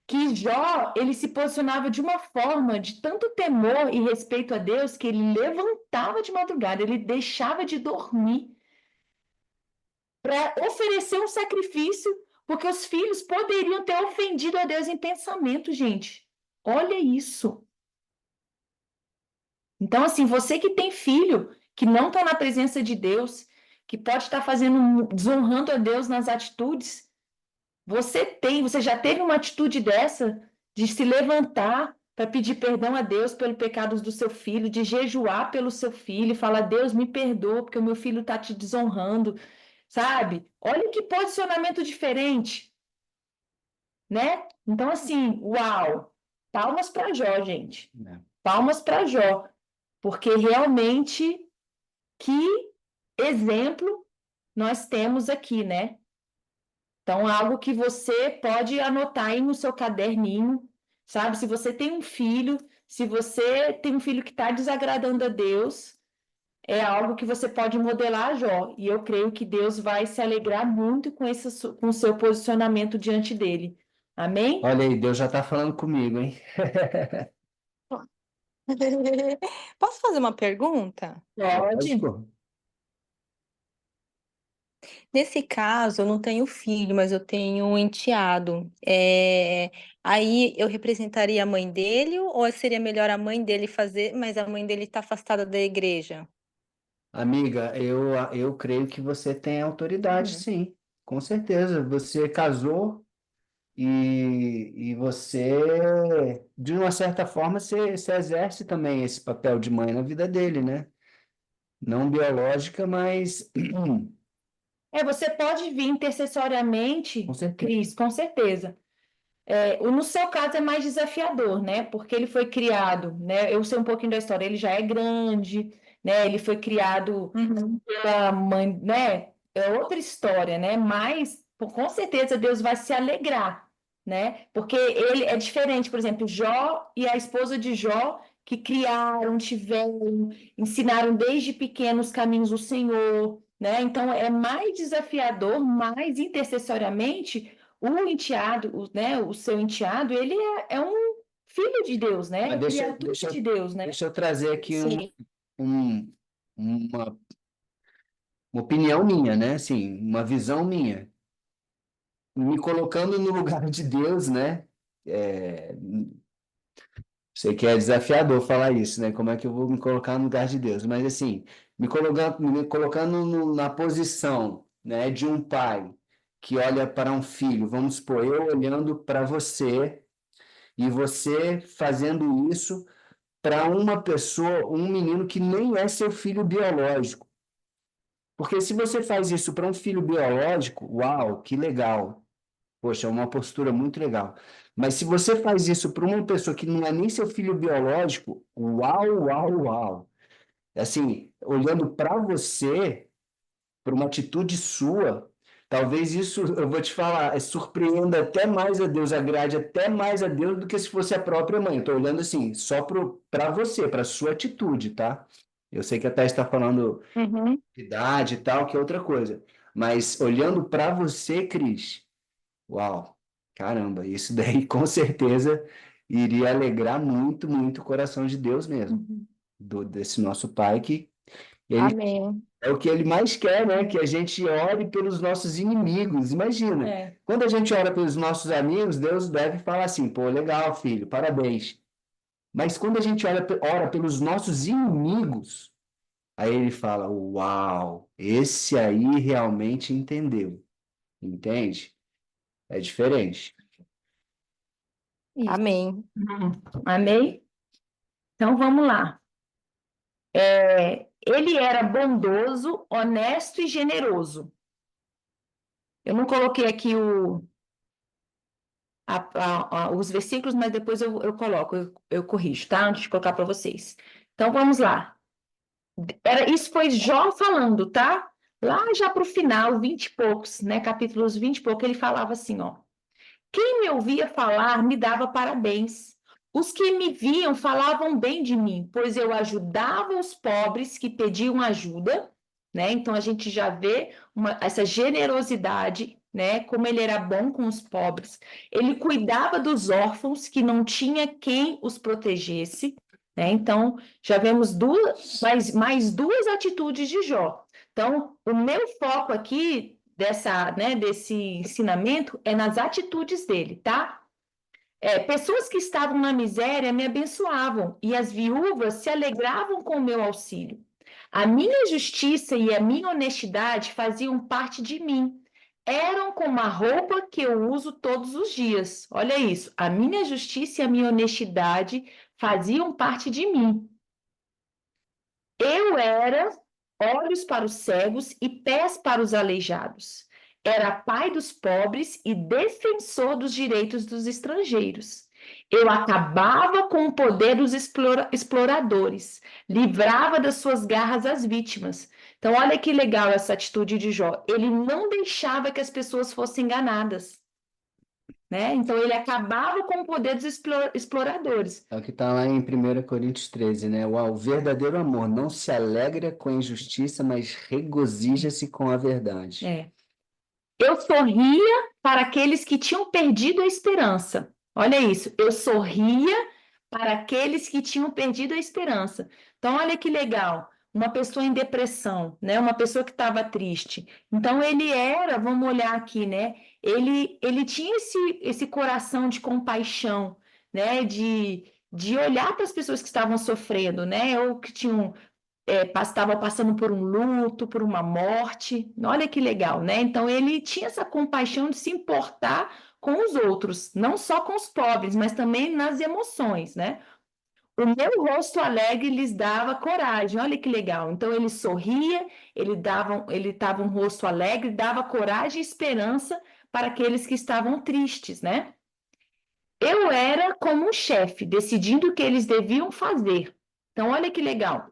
que Jó, ele se posicionava de uma forma de tanto temor e respeito a Deus que ele levantava de madrugada, ele deixava de dormir para oferecer um sacrifício, porque os filhos poderiam ter ofendido a Deus em pensamento, gente. Olha isso. Então, assim, você que tem filho, que não está na presença de Deus, que pode estar desonrando a Deus nas atitudes, você já teve uma atitude dessa, de se levantar para pedir perdão a Deus pelos pecados do seu filho, de jejuar pelo seu filho, falar, Deus, me perdoa, porque o meu filho está te desonrando, sabe? Olha que posicionamento diferente, né? Então, assim, uau! Palmas para Jó, gente. Palmas para Jó, porque realmente que exemplo nós temos aqui, né? Então, algo que você pode anotar aí no seu caderninho, sabe? Se você tem um filho, se você tem um filho que está desagradando a Deus, é algo que você pode modelar a Jó. E eu creio que Deus vai se alegrar muito com o seu posicionamento diante dele. Amém? Olha aí, Deus já está falando comigo, hein? Posso fazer uma pergunta? Pode. Lógico. Nesse caso, eu não tenho filho, mas eu tenho um enteado. Aí eu representaria a mãe dele, ou seria melhor a mãe dele fazer, mas a mãe dele está afastada da igreja? Amiga, eu creio que você tem autoridade, Uhum. sim, com certeza. Você casou e você, de uma certa forma, você exerce também esse papel de mãe na vida dele, né? Não biológica, mas Você pode vir intercessoriamente, com certeza. Cris, com certeza. No seu caso é mais desafiador, né? Porque ele foi criado, né? Eu sei um pouquinho da história, ele já é grande, né? Ele foi criado Uhum. pela mãe, né? É outra história, né? Mas com certeza Deus vai se alegrar, né? Porque ele é diferente, por exemplo, Jó e a esposa de Jó que criaram, tiveram, ensinaram desde pequenos caminhos do Senhor, né? Então é mais desafiador, mais intercessoriamente o enteado, né? O seu enteado, ele é um filho de Deus, né? Mas Criatura de Deus, né? deixa eu trazer aqui Sim. um- uma, uma opinião minha, né? Assim, uma visão minha. Me colocando no lugar de Deus, né? É, sei que é desafiador falar isso, né? Como é que eu vou me colocar no lugar de Deus? Mas assim, me colocando na posição, né, de um pai que olha para um filho, vamos supor, eu olhando para você e você fazendo isso para uma pessoa, um menino que nem é seu filho biológico. Porque se você faz isso para um filho biológico, uau, que legal. Poxa, é uma postura muito legal. Mas se você faz isso para uma pessoa que não é nem seu filho biológico, uau, uau, uau. Assim, olhando para você, para uma atitude sua, talvez isso, eu vou te falar, surpreenda até mais a Deus, agrade até mais a Deus do que se fosse a própria mãe. Estou olhando assim, só para você, para sua atitude, tá? Eu sei que até está falando Uhum. de idade e tal, que é outra coisa. Mas olhando para você, Cris, uau, caramba, isso daí com certeza iria alegrar muito, muito o coração de Deus mesmo, Uhum. desse nosso Pai, que ele Amém. é o que ele mais quer, né? Que a gente ore pelos nossos inimigos. Imagina, É. quando a gente ora pelos nossos amigos, Deus deve falar assim: pô, legal, filho, parabéns. Mas quando a gente ora pelos nossos inimigos, aí ele fala: uau, esse aí realmente entendeu, entende? É diferente. Isso. Amém. Amém? Então vamos lá. Ele era bondoso, honesto e generoso. Eu não coloquei aqui os versículos, mas depois eu coloco, eu corrijo, tá? Antes de colocar para vocês. Então vamos lá. Isso foi Jó falando, tá? Lá já para o final, 20 e poucos, né? Capítulos 20 e pouco, ele falava assim, ó. Quem me ouvia falar me dava parabéns. Os que me viam falavam bem de mim, pois eu ajudava os pobres que pediam ajuda, né? Então a gente já vê essa generosidade, né? Como ele era bom com os pobres. Ele cuidava dos órfãos que não tinha quem os protegesse, né? Então já vemos mais duas atitudes de Jó. Então, o meu foco aqui desse ensinamento é nas atitudes dele, tá? Pessoas que estavam na miséria me abençoavam e as viúvas se alegravam com o meu auxílio. A minha justiça e a minha honestidade faziam parte de mim. Eram como a roupa que eu uso todos os dias. Olha isso. A minha justiça e a minha honestidade faziam parte de mim. Eu era olhos para os cegos e pés para os aleijados. Era pai dos pobres e defensor dos direitos dos estrangeiros. Eu acabava com o poder dos exploradores, livrava das suas garras as vítimas. Então, olha que legal essa atitude de Jó. Ele não deixava que as pessoas fossem enganadas, né? Então, ele acabava com o poder dos exploradores. É o que está lá em 1 Coríntios 13, né? Uau, o verdadeiro amor não se alegra com a injustiça, mas regozija-se com a verdade. É. Eu sorria para aqueles que tinham perdido a esperança. Olha isso, eu sorria para aqueles que tinham perdido a esperança. Então, olha que legal, uma pessoa em depressão, né? Uma pessoa que estava triste. Então, ele era, vamos olhar aqui, né? Ele tinha esse coração de compaixão, né? De olhar para as pessoas que estavam sofrendo, né? Ou que tinham estava passando por um luto, por uma morte. Olha que legal, né? Então ele tinha essa compaixão de se importar com os outros, não só com os pobres, mas também nas emoções, né? O meu rosto alegre lhes dava coragem. Olha que legal. Então ele sorria, ele dava um rosto alegre, dava coragem e esperança para aqueles que estavam tristes, né? Eu era como um chefe, decidindo o que eles deviam fazer. Então olha que legal.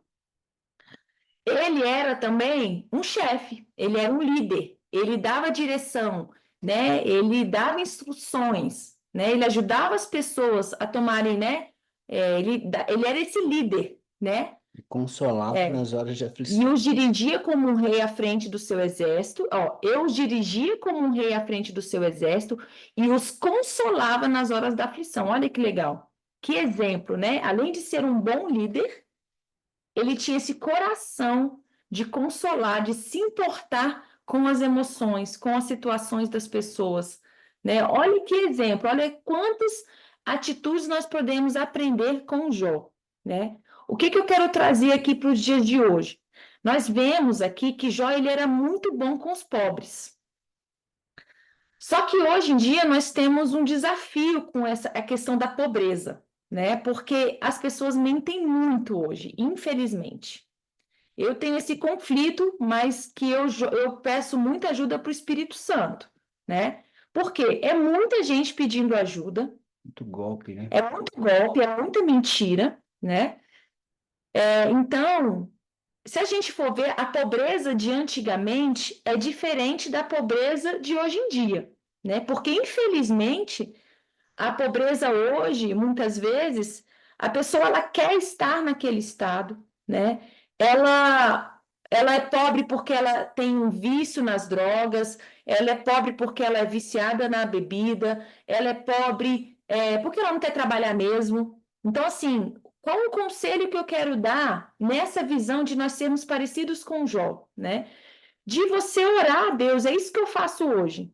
Ele era também um chefe, ele era um líder, ele dava direção, né? Ele dava instruções, né? Ele ajudava as pessoas a tomarem, né? Ele era esse líder, né? Consolava nas horas de E aflição. os dirigia como um rei à frente do seu exército. Ó, eu os dirigia como um rei à frente do seu exército e os consolava nas horas da aflição. Olha que legal. Que exemplo, né? Além de ser um bom líder, ele tinha esse coração de consolar, de se importar com as emoções, com as situações das pessoas, né? Olha que exemplo, olha quantas atitudes nós podemos aprender com Jó, né? O que eu quero trazer aqui para os dias de hoje? Nós vemos aqui que Jó ele era muito bom com os pobres. Só que hoje em dia nós temos um desafio com a questão da pobreza, né? Porque as pessoas mentem muito hoje, infelizmente. Eu tenho esse conflito, mas que eu peço muita ajuda para o Espírito Santo, né? Porque é muita gente pedindo ajuda, Muito golpe, né? é muito golpe, é muita mentira, né? Então, se a gente for ver, a pobreza de antigamente é diferente da pobreza de hoje em dia, né? Porque, infelizmente, a pobreza hoje, muitas vezes, a pessoa ela quer estar naquele estado, né? Ela é pobre porque ela tem um vício nas drogas, ela é pobre porque ela é viciada na bebida, ela é pobre porque ela não quer trabalhar mesmo. Então, assim, qual o conselho que eu quero dar nessa visão de nós sermos parecidos com Jó, né? De você orar a Deus, é isso que eu faço hoje.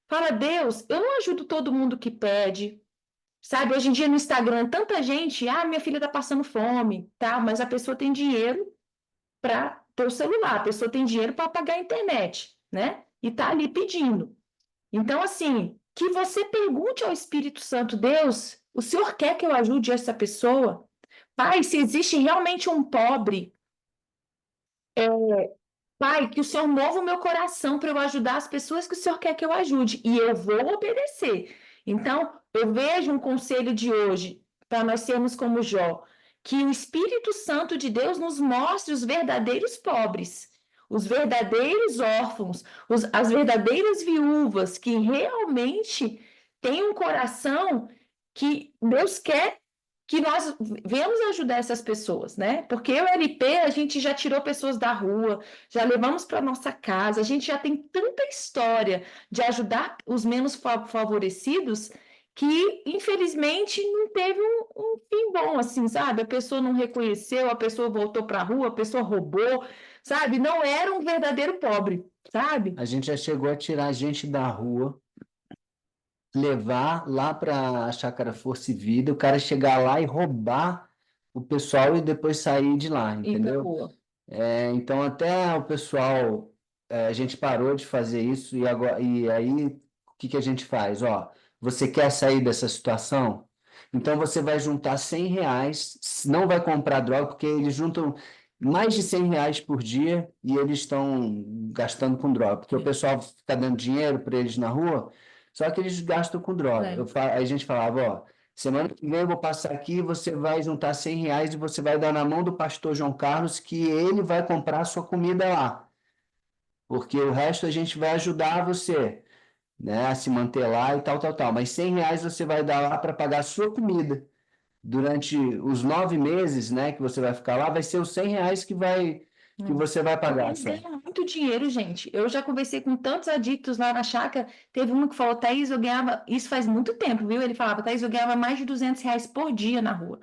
Fala, Deus, eu não ajudo todo mundo que pede, sabe? Hoje em dia no Instagram, tanta gente, minha filha está passando fome, tá? Mas a pessoa tem dinheiro para ter o celular, a pessoa tem dinheiro para pagar a internet, né? E tá ali pedindo. Então, assim, que você pergunte ao Espírito Santo, Deus, o Senhor quer que eu ajude essa pessoa? Pai, se existe realmente um pobre, Pai, que o Senhor mova o meu coração para eu ajudar as pessoas que o Senhor quer que eu ajude, e eu vou obedecer. Então, eu vejo um conselho de hoje, para nós sermos como Jó, que o Espírito Santo de Deus nos mostre os verdadeiros pobres, os verdadeiros órfãos, as verdadeiras viúvas, que realmente têm um coração que Deus quer que nós venhamos ajudar essas pessoas, né? Porque o LP, a gente já tirou pessoas da rua, já levamos para nossa casa, a gente já tem tanta história de ajudar os menos favorecidos que, infelizmente, não teve um fim bom, assim, sabe? A pessoa não reconheceu, a pessoa voltou para a rua, a pessoa roubou, sabe? Não era um verdadeiro pobre, sabe? A gente já chegou a tirar gente da rua, levar lá para a Chácara Força e Vida, o cara chegar lá e roubar o pessoal e depois sair de lá, E pra entendeu? rua. Então até o pessoal, a gente parou de fazer isso e agora e aí o que a gente faz? Ó, você quer sair dessa situação? Então você vai juntar R$ 100, não vai comprar droga, porque eles juntam mais de R$ 100 por dia e eles estão gastando com droga, porque o pessoal fica dando dinheiro para eles na rua, só que eles gastam com droga. Aí a gente falava, ó, semana que vem eu vou passar aqui, você vai juntar R$ 100 e você vai dar na mão do pastor João Carlos, que ele vai comprar a sua comida lá, porque o resto a gente vai ajudar você, né, a se manter lá e tal, tal, tal. Mas R$ 100 você vai dar lá para pagar a sua comida. Durante os 9 meses, né, que você vai ficar lá, vai ser os R$ 100 que você vai pagar, Eles Sérgio. ganham muito dinheiro, gente. Eu já conversei com tantos adictos lá na chácara. Teve um que falou, Thaís, eu ganhava... Isso faz muito tempo, viu? Ele falava, Thaís, eu ganhava mais de R$ 200 por dia na rua.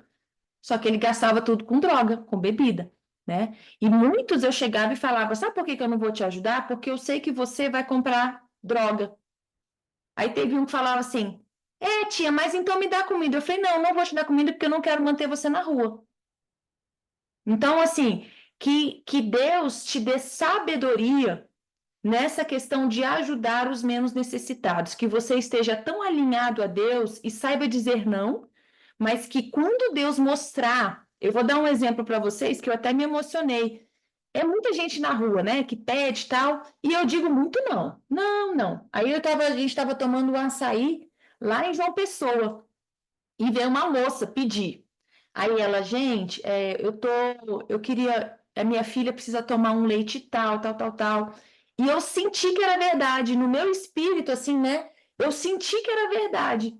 Só que ele gastava tudo com droga, com bebida, né? E muitos eu chegava e falava, sabe por que que eu não vou te ajudar? Porque eu sei que você vai comprar droga. Aí teve um que falava assim, tia, mas então me dá comida. Eu falei, não vou te dar comida porque eu não quero manter você na rua. Então, assim, que Deus te dê sabedoria nessa questão de ajudar os menos necessitados, que você esteja tão alinhado a Deus e saiba dizer não, mas que quando Deus mostrar, eu vou dar um exemplo para vocês que eu até me emocionei. É muita gente na rua, né, que pede tal, e eu digo muito não. Não. Aí a gente estava tomando um açaí lá em João Pessoa e veio uma moça pedir. Aí ela, gente, eu queria, a minha filha precisa tomar um leite tal. E eu senti que era verdade, no meu espírito, assim, né? Eu senti que era verdade.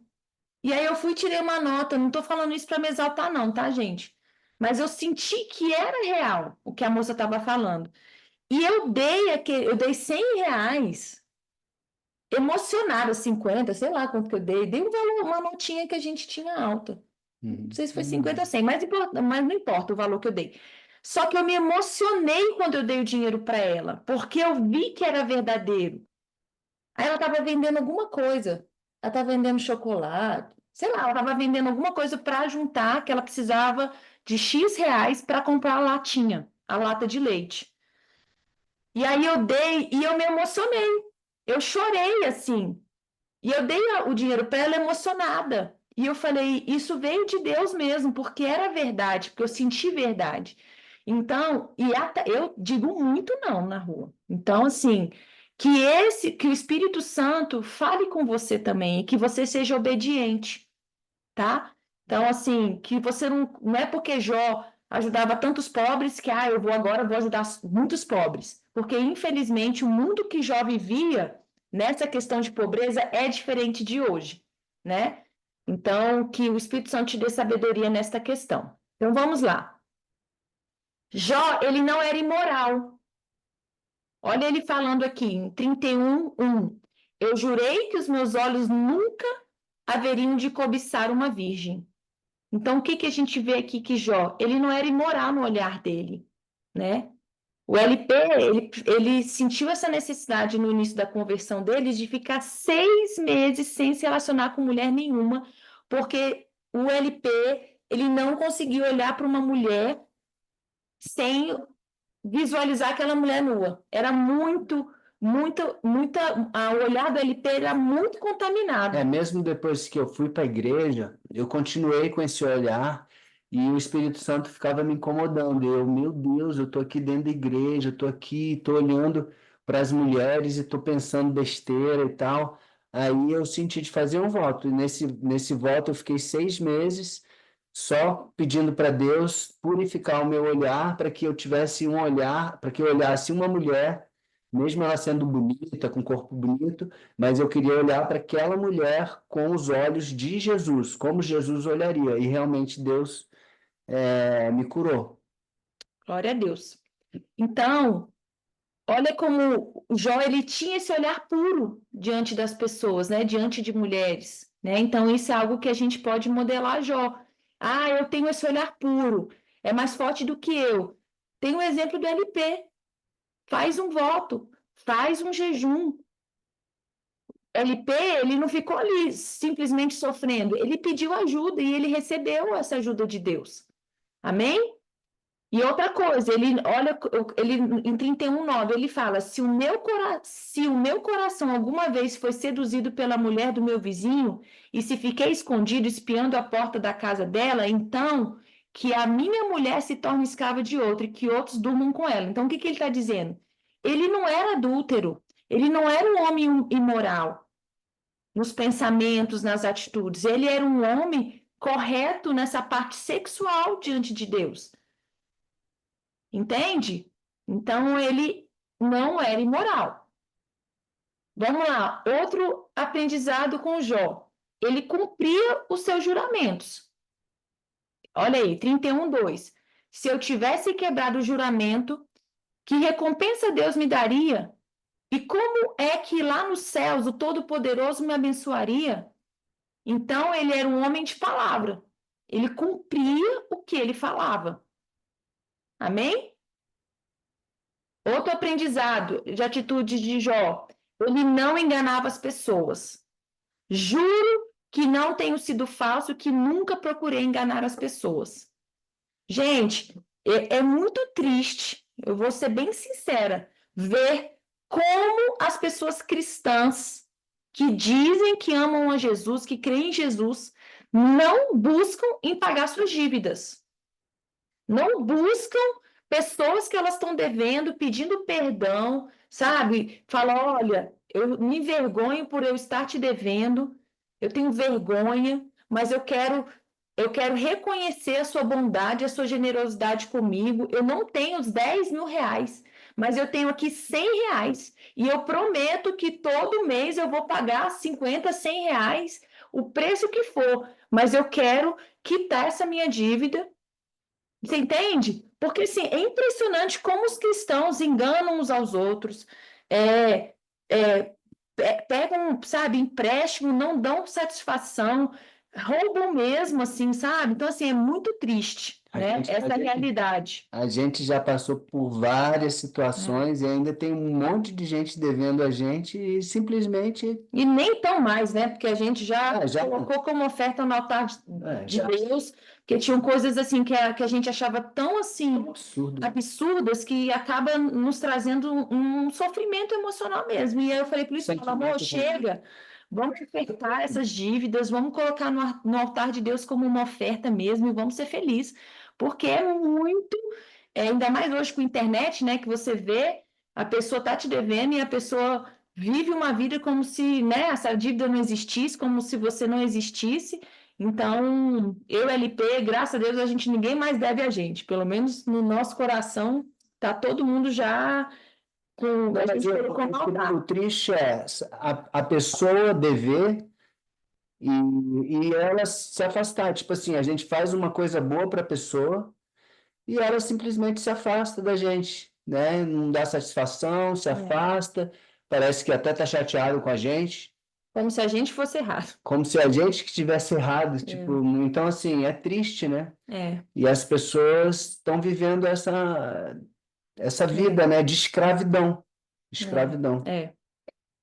E aí eu fui e tirei uma nota, não tô falando isso para me exaltar não, tá, gente? Mas eu senti que era real o que a moça estava falando. E eu dei R$ 100, emocionada, 50, sei lá quanto que eu dei um valor, uma notinha que a gente tinha alta. Não sei se foi 50 ou 100, mas não importa o valor que eu dei. Só que eu me emocionei quando eu dei o dinheiro para ela, porque eu vi que era verdadeiro. Aí ela estava vendendo alguma coisa. Ela estava vendendo chocolate, sei lá, ela estava vendendo alguma coisa para juntar, que ela precisava de X reais para comprar a latinha, a lata de leite. E aí eu dei e eu me emocionei. Eu chorei assim. E eu dei o dinheiro para ela emocionada. E eu falei, isso veio de Deus mesmo, porque era verdade, porque eu senti verdade. Então, e até eu digo muito não na rua. Então, assim, que o Espírito Santo fale com você também, e que você seja obediente, tá? Então, assim, que você não é porque Jó ajudava tantos pobres que, agora vou ajudar muitos pobres. Porque, infelizmente, o mundo que Jó vivia nessa questão de pobreza é diferente de hoje, né? Então, que o Espírito Santo te dê sabedoria nesta questão. Então, vamos lá. Jó, ele não era imoral. Olha ele falando aqui, em 31:1. Eu jurei que os meus olhos nunca haveriam de cobiçar uma virgem. Então, o que a gente vê aqui que Jó, ele não era imoral no olhar dele, né? O LP, ele sentiu essa necessidade no início da conversão dele de ficar 6 meses sem se relacionar com mulher nenhuma, porque o LP, ele não conseguia olhar para uma mulher sem visualizar aquela mulher nua. Era o olhar do LP era muito contaminado. Mesmo depois que eu fui para a igreja, eu continuei com esse olhar e o Espírito Santo ficava me incomodando. Meu Deus, eu tô aqui dentro da igreja, eu tô aqui, tô olhando para as mulheres e tô pensando besteira e tal. Aí eu senti de fazer um voto. E nesse voto eu fiquei 6 meses só pedindo para Deus purificar o meu olhar para que eu tivesse um olhar, para que eu olhasse uma mulher, mesmo ela sendo bonita, com corpo bonito, mas eu queria olhar para aquela mulher com os olhos de Jesus, como Jesus olharia. E realmente Deus me curou. Glória a Deus. Então, olha como o Jó, ele tinha esse olhar puro diante das pessoas, né? Diante de mulheres, né? Então, isso é algo que a gente pode modelar Jó. Eu tenho esse olhar puro, é mais forte do que eu. Tem o exemplo do LP. Faz um voto, faz um jejum. LP, ele não ficou ali simplesmente sofrendo, ele pediu ajuda e ele recebeu essa ajuda de Deus. Amém? E outra coisa, ele em 31:9, ele fala: se o meu coração alguma vez foi seduzido pela mulher do meu vizinho, e se fiquei escondido espiando a porta da casa dela, então que a minha mulher se torne escrava de outra e que outros durmam com ela. Então, o que ele está dizendo? Ele não era adúltero, ele não era um homem imoral nos pensamentos, nas atitudes, ele era um homem correto nessa parte sexual diante de Deus. Entende? Então, ele não era imoral. Vamos lá, outro aprendizado com Jó. Ele cumpria os seus juramentos. Olha aí, 31:2. Se eu tivesse quebrado o juramento, Que recompensa Deus me daria? E como é que lá nos céus o Todo-Poderoso me abençoaria? Então, ele era um homem de palavra. Ele cumpria o que ele falava. Amém? Outro aprendizado de atitude de Jó. Ele não enganava as pessoas. Juro que não tenho sido falso, que nunca procurei enganar as pessoas. Gente, é muito triste, eu vou ser bem sincera, ver como as pessoas cristãs que dizem que amam a Jesus, que creem em Jesus, não buscam em pagar suas dívidas. Não buscam pessoas que elas estão devendo, pedindo perdão, sabe? Fala, olha, eu me envergonho por eu estar te devendo, eu tenho vergonha, mas eu quero reconhecer a sua bondade, a sua generosidade comigo. Eu não tenho os 10 mil reais, mas eu tenho aqui 100 reais. E eu prometo que todo mês eu vou pagar 50, 100 reais, o preço que for. Mas eu quero quitar essa minha dívida. Você entende? Porque, assim, é impressionante como os cristãos enganam uns aos outros, pegam, sabe, empréstimo, não dão satisfação, roubam mesmo, assim, sabe? Então, assim, é muito triste, né? Essa realidade. A gente já passou por várias situações e ainda tem um monte de gente devendo a gente e simplesmente E nem tão mais, né? Porque a gente já já colocou como oferta no altar de já Deus, porque tinham coisas assim que a gente achava tão assim absurdo. absurdas que acaba nos trazendo um sofrimento emocional mesmo. E aí eu falei para o Luiz, amor, chega, vamos ofertar essas dívidas, vamos colocar no altar de Deus como uma oferta mesmo e vamos ser felizes, porque é muito, ainda mais hoje com a internet, né, que você vê, a pessoa está te devendo e a pessoa vive uma vida como se, né, essa dívida não existisse, como se você não existisse. Então, eu, LP, graças a Deus, ninguém mais deve a gente. Pelo menos no nosso coração, tá todo mundo já com a gente colocou no altar. O triste é a pessoa dever e ela se afastar. Tipo assim, a gente faz uma coisa boa para a pessoa e ela simplesmente se afasta da gente, né? Não dá satisfação, se afasta, parece que até tá chateado com a gente. Como se a gente fosse errado. Como se a gente que tivesse errado, tipo, então assim, é triste, né? E as pessoas estão vivendo essa vida, né, de escravidão. Escravidão.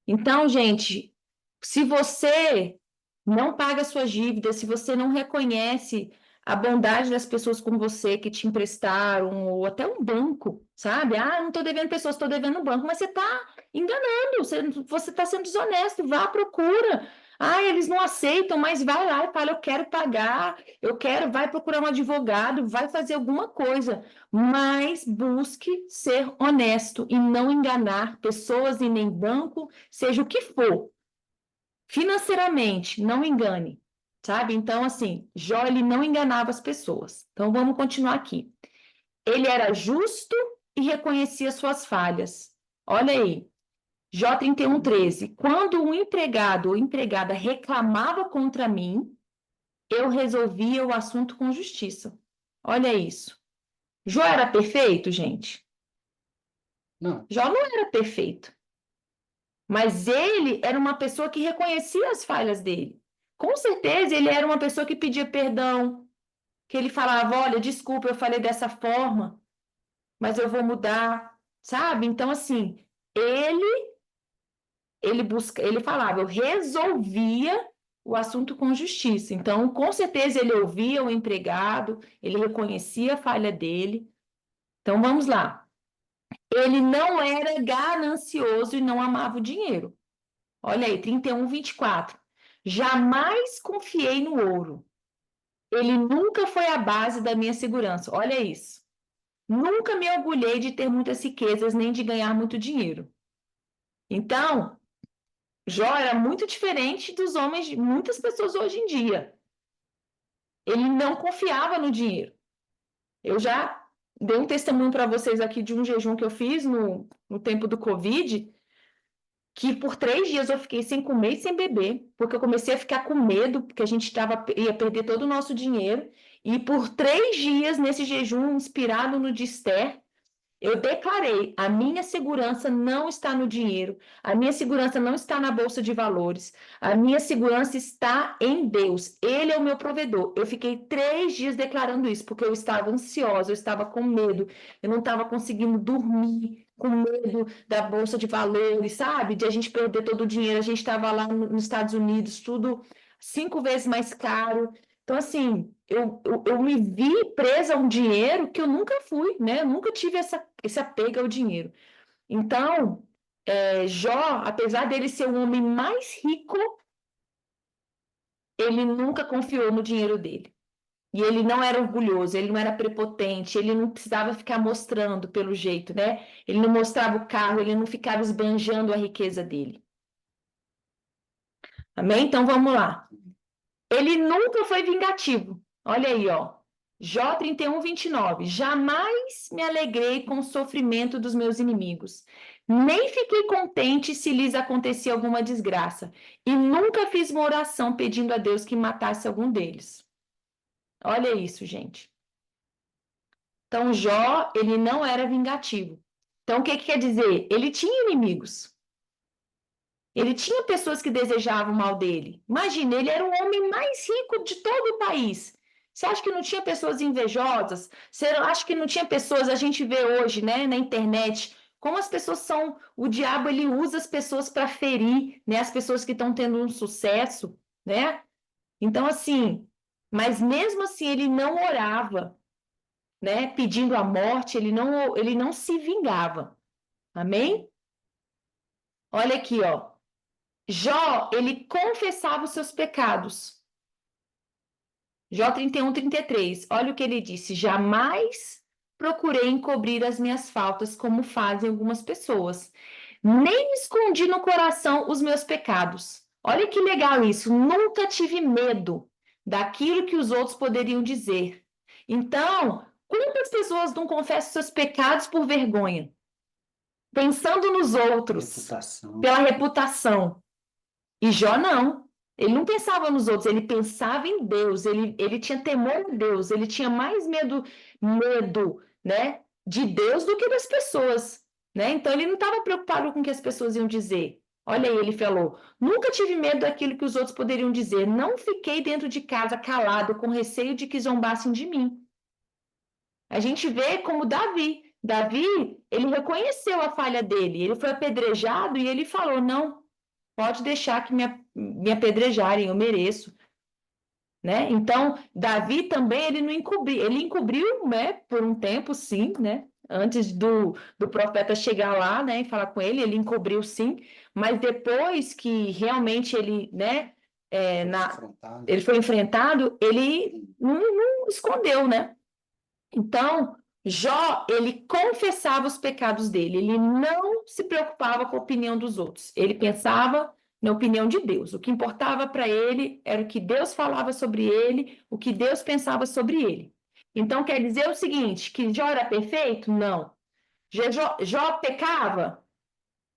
Então, gente, se você não paga suas dívidas, se você não reconhece a bondade das pessoas com você que te emprestaram, ou até um banco, sabe? Ah, não estou devendo pessoas, estou devendo um banco, mas você está enganando, você está sendo desonesto, vá à procura. Ah, eles não aceitam, mas vai lá e fala, eu quero pagar, vai procurar um advogado, vai fazer alguma coisa, mas busque ser honesto e não enganar pessoas e nem banco, seja o que for. Financeiramente, não engane, sabe? Então, assim, Jó, ele não enganava as pessoas. Então, vamos continuar aqui. Ele era justo e reconhecia suas falhas. Olha aí, Jó 31:13. Quando um empregado ou empregada reclamava contra mim, eu resolvia o assunto com justiça. Olha isso. Jó era perfeito, gente? Não. Jó não era perfeito. Mas ele era uma pessoa que reconhecia as falhas dele. Com certeza, ele era uma pessoa que pedia perdão, que ele falava, olha, desculpa, eu falei dessa forma, mas eu vou mudar, sabe? Então, assim, ele falava, eu resolvia o assunto com justiça. Então, com certeza, ele ouvia o empregado, ele reconhecia a falha dele. Então, vamos lá. Ele não era ganancioso e não amava o dinheiro. Olha aí, 31:24. Jamais confiei no ouro. Ele nunca foi a base da minha segurança. Olha isso. Nunca me orgulhei de ter muitas riquezas, nem de ganhar muito dinheiro. Então, Jó era muito diferente dos homens de muitas pessoas hoje em dia. Ele não confiava no dinheiro. Eu já dei um testemunho para vocês aqui de um jejum que eu fiz no tempo do Covid, que por 3 dias eu fiquei sem comer e sem beber, porque eu comecei a ficar com medo, porque a gente ia perder todo o nosso dinheiro, e por 3 dias nesse jejum, inspirado no de Esther, Eu declarei, a minha segurança não está no dinheiro, a minha segurança não está na bolsa de valores, a minha segurança está em Deus. Ele é o meu provedor. Eu fiquei 3 dias declarando isso, porque eu estava ansiosa, eu estava com medo, eu não estava conseguindo dormir, com medo da bolsa de valores, sabe? De a gente perder todo o dinheiro. A gente estava lá nos Estados Unidos, tudo 5 vezes mais caro. Então, assim, eu me vi presa a um dinheiro que eu nunca fui, né? Eu nunca tive esse apego ao dinheiro. Então, Jó, apesar dele ser o homem mais rico, ele nunca confiou no dinheiro dele. E ele não era orgulhoso, ele não era prepotente, ele não precisava ficar mostrando pelo jeito, né? Ele não mostrava o carro, ele não ficava esbanjando a riqueza dele. Amém? Então, vamos lá. Ele nunca foi vingativo. Olha aí, ó. Jó 31, 29. Jamais me alegrei com o sofrimento dos meus inimigos. Nem fiquei contente se lhes acontecia alguma desgraça. E nunca fiz uma oração pedindo a Deus que matasse algum deles. Olha isso, gente. Então, Jó, ele não era vingativo. Então, o que quer dizer? Ele tinha inimigos. Ele tinha pessoas que desejavam o mal dele. Imagina, ele era o homem mais rico de todo o país. Você acha que não tinha pessoas invejosas? Você acha que não tinha pessoas, a gente vê hoje, né, na internet, como as pessoas são, o diabo ele usa as pessoas para ferir, né, as pessoas que estão tendo um sucesso, né? Então assim, mas mesmo assim ele não orava, né, pedindo a morte, ele não se vingava. Amém? Olha aqui, ó. Jó, ele confessava os seus pecados. Jó 31, 33. Olha o que ele disse: jamais procurei encobrir as minhas faltas, como fazem algumas pessoas. Nem escondi no coração os meus pecados. Olha que legal isso. Nunca tive medo daquilo que os outros poderiam dizer. Então, quantas pessoas não confessam seus pecados por vergonha? Pensando nos outros, Reputação. pela reputação. E Jó não. Ele não pensava nos outros, ele pensava em Deus, ele tinha temor a Deus, ele tinha mais medo, né, de Deus do que das pessoas, né? Então ele não estava preocupado com o que as pessoas iam dizer. Olha aí, ele falou: nunca tive medo daquilo que os outros poderiam dizer, não fiquei dentro de casa calado, com receio de que zombassem de mim. A gente vê como Davi. Davi, ele reconheceu a falha dele, ele foi apedrejado e ele falou: não, pode deixar que me apedrejarem, eu mereço, né? Então, Davi também, ele encobriu, né, por um tempo, sim, né? Antes do profeta chegar lá, né, e falar com ele encobriu sim, mas depois que realmente ele, né, ele foi enfrentado, ele não escondeu, né? Então, Jó, ele confessava os pecados dele, ele não se preocupava com a opinião dos outros, ele pensava na opinião de Deus. O que importava para ele era o que Deus falava sobre ele, o que Deus pensava sobre ele. Então, quer dizer o seguinte, que Jó era perfeito? Não. Jó pecava?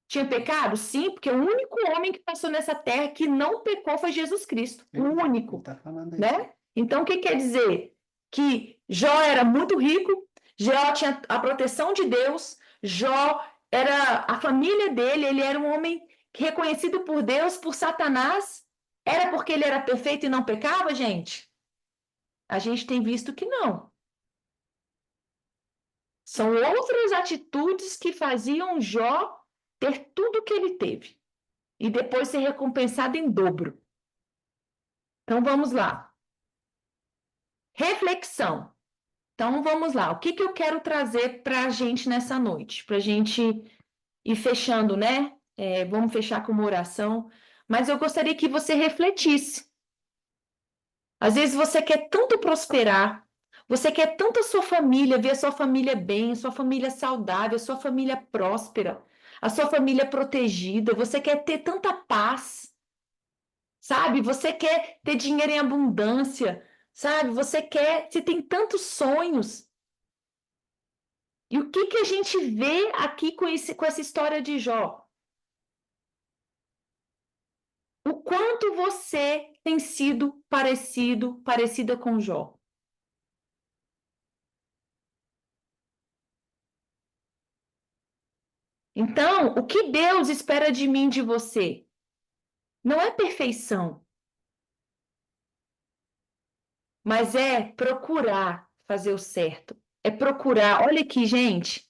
Tinha pecado? Sim, porque o único homem que passou nessa terra que não pecou foi Jesus Cristo, o único, Tá falando né? Então, o que quer dizer? Que Jó era muito rico, Jó tinha a proteção de Deus, Jó era a família dele, ele era um homem reconhecido por Deus, por Satanás. Era porque ele era perfeito e não pecava, gente? A gente tem visto que não. São outras atitudes que faziam Jó ter tudo o que ele teve e depois ser recompensado em dobro. Então vamos lá. Reflexão. Então vamos lá. O que eu quero trazer para a gente nessa noite? Para a gente ir fechando, né? Vamos fechar com uma oração. Mas eu gostaria que você refletisse. Às vezes você quer tanto prosperar, você quer tanto a sua família, ver a sua família bem, a sua família saudável, a sua família próspera, a sua família protegida, você quer ter tanta paz, sabe? Você quer ter dinheiro em abundância, sabe? Você tem tantos sonhos. E o que a gente vê aqui com essa história de Jó? O quanto você tem sido parecida com Jó? Então, o que Deus espera de mim, de você? Não é perfeição, mas é procurar fazer o certo. É procurar. Olha aqui, gente.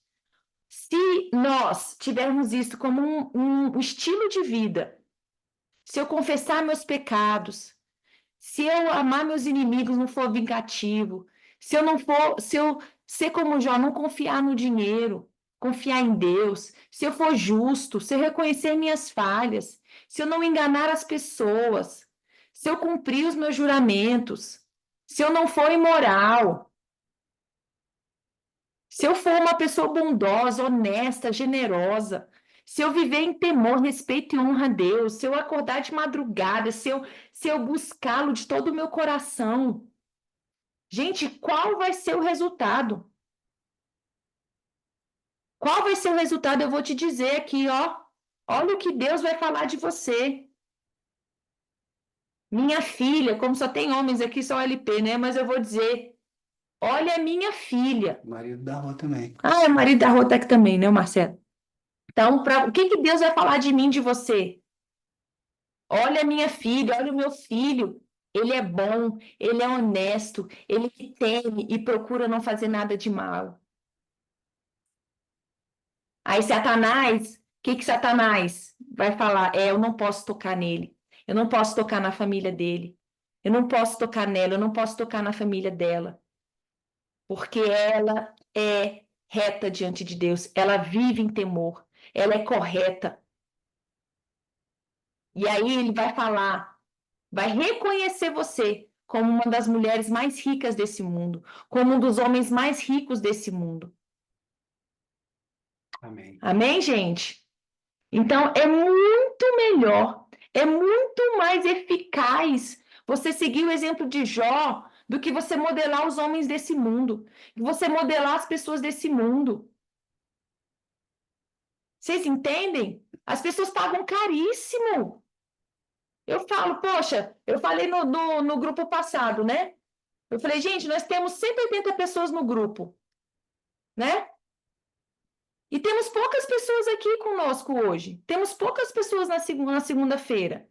Se nós tivermos isso como um estilo de vida, se eu confessar meus pecados, se eu amar meus inimigos, não for vingativo, se eu ser como Jó, não confiar no dinheiro, confiar em Deus, se eu for justo, se eu reconhecer minhas falhas, se eu não enganar as pessoas, se eu cumprir os meus juramentos, se eu não for imoral, se eu for uma pessoa bondosa, honesta, generosa, se eu viver em temor, respeito e honra a Deus, se eu acordar de madrugada, se eu buscá-lo de todo o meu coração. Gente, qual vai ser o resultado? Qual vai ser o resultado? Eu vou te dizer aqui, ó. Olha o que Deus vai falar de você. Minha filha, como só tem homens aqui, só LP, né? Mas eu vou dizer, olha a minha filha. Marido da Rô também. Ah, é marido da Rô tá aqui também, né, Marcelo? Então, o que Deus vai falar de mim, de você? Olha a minha filha, olha o meu filho. Ele é bom, ele é honesto, ele teme e procura não fazer nada de mal. Aí Satanás, o que Satanás vai falar? Eu não posso tocar nele. Eu não posso tocar na família dele. Eu não posso tocar nela, eu não posso tocar na família dela. Porque ela é reta diante de Deus. Ela vive em temor. Ela é correta. E aí ele vai falar, vai reconhecer você como uma das mulheres mais ricas desse mundo, como um dos homens mais ricos desse mundo. Amém. Amém, gente? Então, é muito melhor, é muito mais eficaz você seguir o exemplo de Jó do que você modelar os homens desse mundo, você modelar as pessoas desse mundo. Vocês entendem? As pessoas pagam caríssimo. Eu falo, poxa, eu falei no grupo passado, né? Eu falei, gente, nós temos 180 pessoas no grupo, né? E temos poucas pessoas aqui conosco hoje. Temos poucas pessoas na segunda-feira.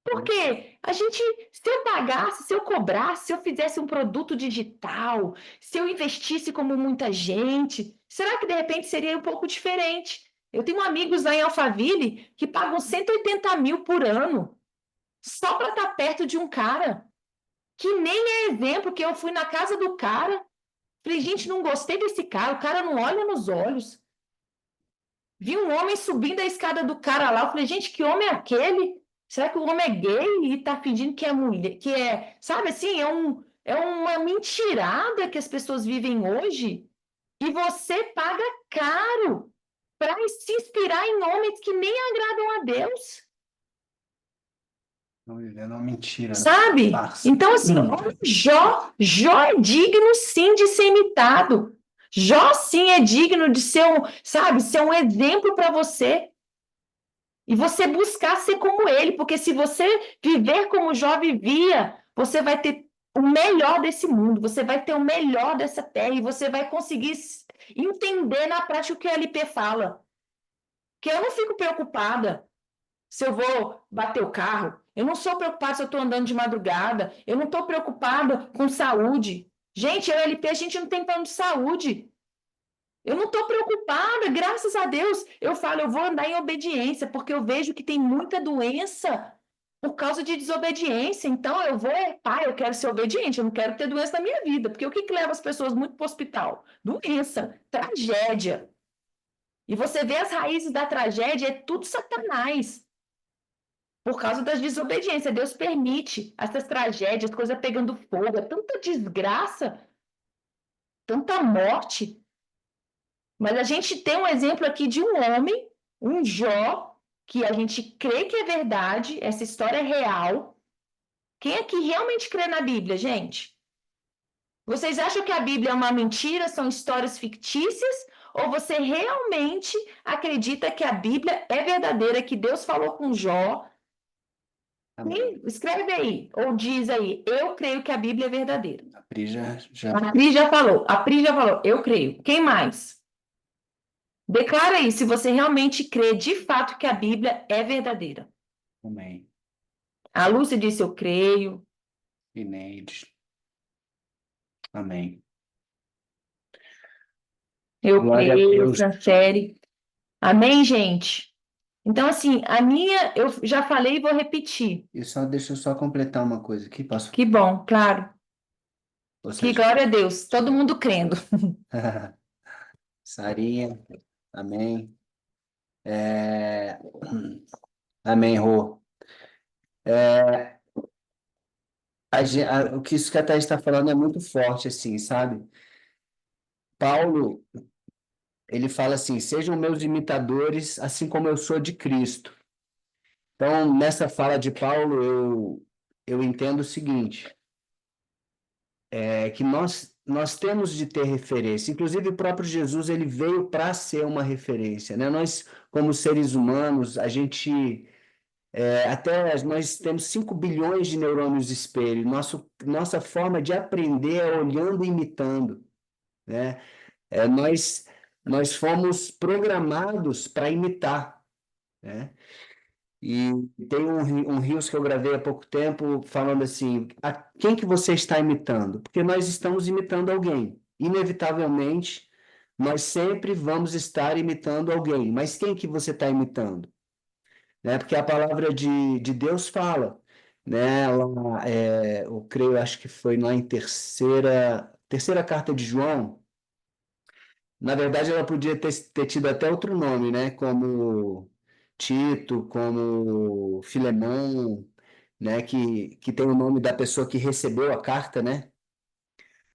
Porque a gente, se eu pagasse, se eu cobrasse, se eu fizesse um produto digital, se eu investisse como muita gente, será que de repente seria um pouco diferente? Eu tenho amigos lá em Alphaville que pagam 180 mil por ano só para estar perto de um cara que nem é exemplo, que eu fui na casa do cara, falei, gente, não gostei desse cara, o cara não olha nos olhos. Vi um homem subindo a escada do cara lá, eu falei, gente, que homem é aquele? Será que o homem é gay e tá fingindo que é mulher, que é, sabe assim, é uma mentirada que as pessoas vivem hoje e você paga caro para se inspirar em homens que nem agradam a Deus. Não vivendo uma mentira. Sabe? Farsa. Então, assim, olha, Jó é digno, sim, de ser imitado. Jó, sim, é digno de ser ser um exemplo para você. E você buscar ser como ele, porque se você viver como Jó vivia, você vai ter o melhor desse mundo, você vai ter o melhor dessa terra, e você vai conseguir entender na prática o que o LP fala. Que eu não fico preocupada se eu vou bater o carro, eu não sou preocupada se eu estou andando de madrugada, eu não estou preocupada com saúde. Gente, eu LP, a gente não tem plano de saúde. Eu não estou preocupada, graças a Deus. Eu falo, eu vou andar em obediência, porque eu vejo que tem muita doença por causa de desobediência. Então, pai, eu quero ser obediente, eu não quero ter doença na minha vida, porque o que leva as pessoas muito para o hospital? Doença, tragédia. E você vê as raízes da tragédia, é tudo Satanás. Por causa das desobediências, Deus permite essas tragédias, coisa pegando fogo, é tanta desgraça, tanta morte. Mas a gente tem um exemplo aqui de um homem, um Jó, que a gente crê que é verdade, essa história é real. Quem é que realmente crê na Bíblia, gente? Vocês acham que a Bíblia é uma mentira, são histórias fictícias? Ou você realmente acredita que a Bíblia é verdadeira, que Deus falou com Jó? Escreve aí, ou diz aí, eu creio que a Bíblia é verdadeira. A Pri já... A Pri já falou, eu creio. Quem mais? Declara aí se você realmente crê de fato que a Bíblia é verdadeira. Amém. A Lúcia disse, eu creio. Inédito. Amém. Eu Glória a creio, Deus. Francele. Amém, gente? Então, assim, a minha, eu já falei e vou repetir. Deixa eu só completar uma coisa aqui, posso? Que bom, claro. Ou Que seja, glória a Deus. Todo mundo crendo. Sarinha, amém. É, Amém, Rô. O que isso que a Thaís está falando é muito forte, assim, sabe? Paulo, ele fala assim, sejam meus imitadores, assim como eu sou de Cristo. Então, nessa fala de Paulo, eu entendo o seguinte, que nós temos de ter referência. Inclusive, o próprio Jesus, ele veio para ser uma referência, né? Nós, como seres humanos, até nós temos 5 bilhões de neurônios espelho. Nossa forma de aprender é olhando e imitando, né? Nós fomos programados para imitar, né? E tem um Reels que eu gravei há pouco tempo falando assim, a quem que você está imitando? Porque nós estamos imitando alguém. Inevitavelmente, nós sempre vamos estar imitando alguém. Mas quem que você está imitando? Né? Porque a palavra de Deus fala, né? Eu creio, acho que foi lá em terceira carta de João. Na verdade, ela podia ter tido até outro nome, né? Como Tito, como Filemão, né? Que tem o nome da pessoa que recebeu a carta, né?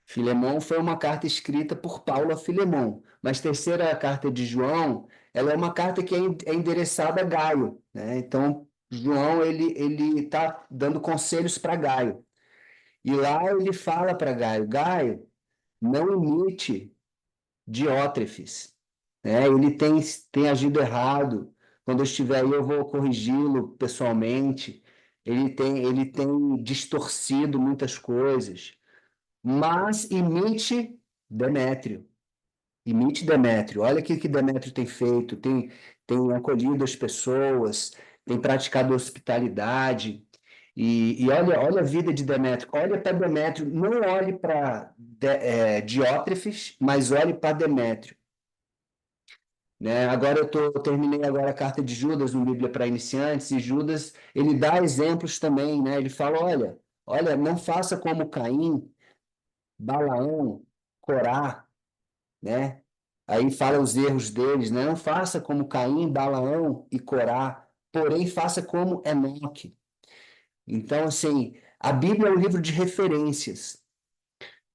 Filemão foi uma carta escrita por Paulo a Filemão, mas terceira carta de João, ela é uma carta que é endereçada a Gaio, né? Então, João, ele está dando conselhos para Gaio. E lá ele fala para Gaio, Gaio, não imite Diótrefes, né? Ele tem agido errado. Quando eu estiver aí, eu vou corrigi-lo pessoalmente. Ele tem distorcido muitas coisas. Mas imite Demétrio. Imite Demétrio. Olha o que Demétrio tem feito. Tem acolhido as pessoas, tem praticado hospitalidade. E olha a vida de Demétrio. Olha para Demétrio. Não olhe para Diótrefes, mas olhe para Demétrio. Né? Agora terminei agora a carta de Judas no Bíblia para Iniciantes, e Judas, ele dá exemplos também, né? Ele fala, olha, não faça como Caim, Balaão, Corá, né? Aí fala os erros deles, né? Não faça como Caim, Balaão e Corá, porém faça como Enoque. Então, assim, a Bíblia é um livro de referências.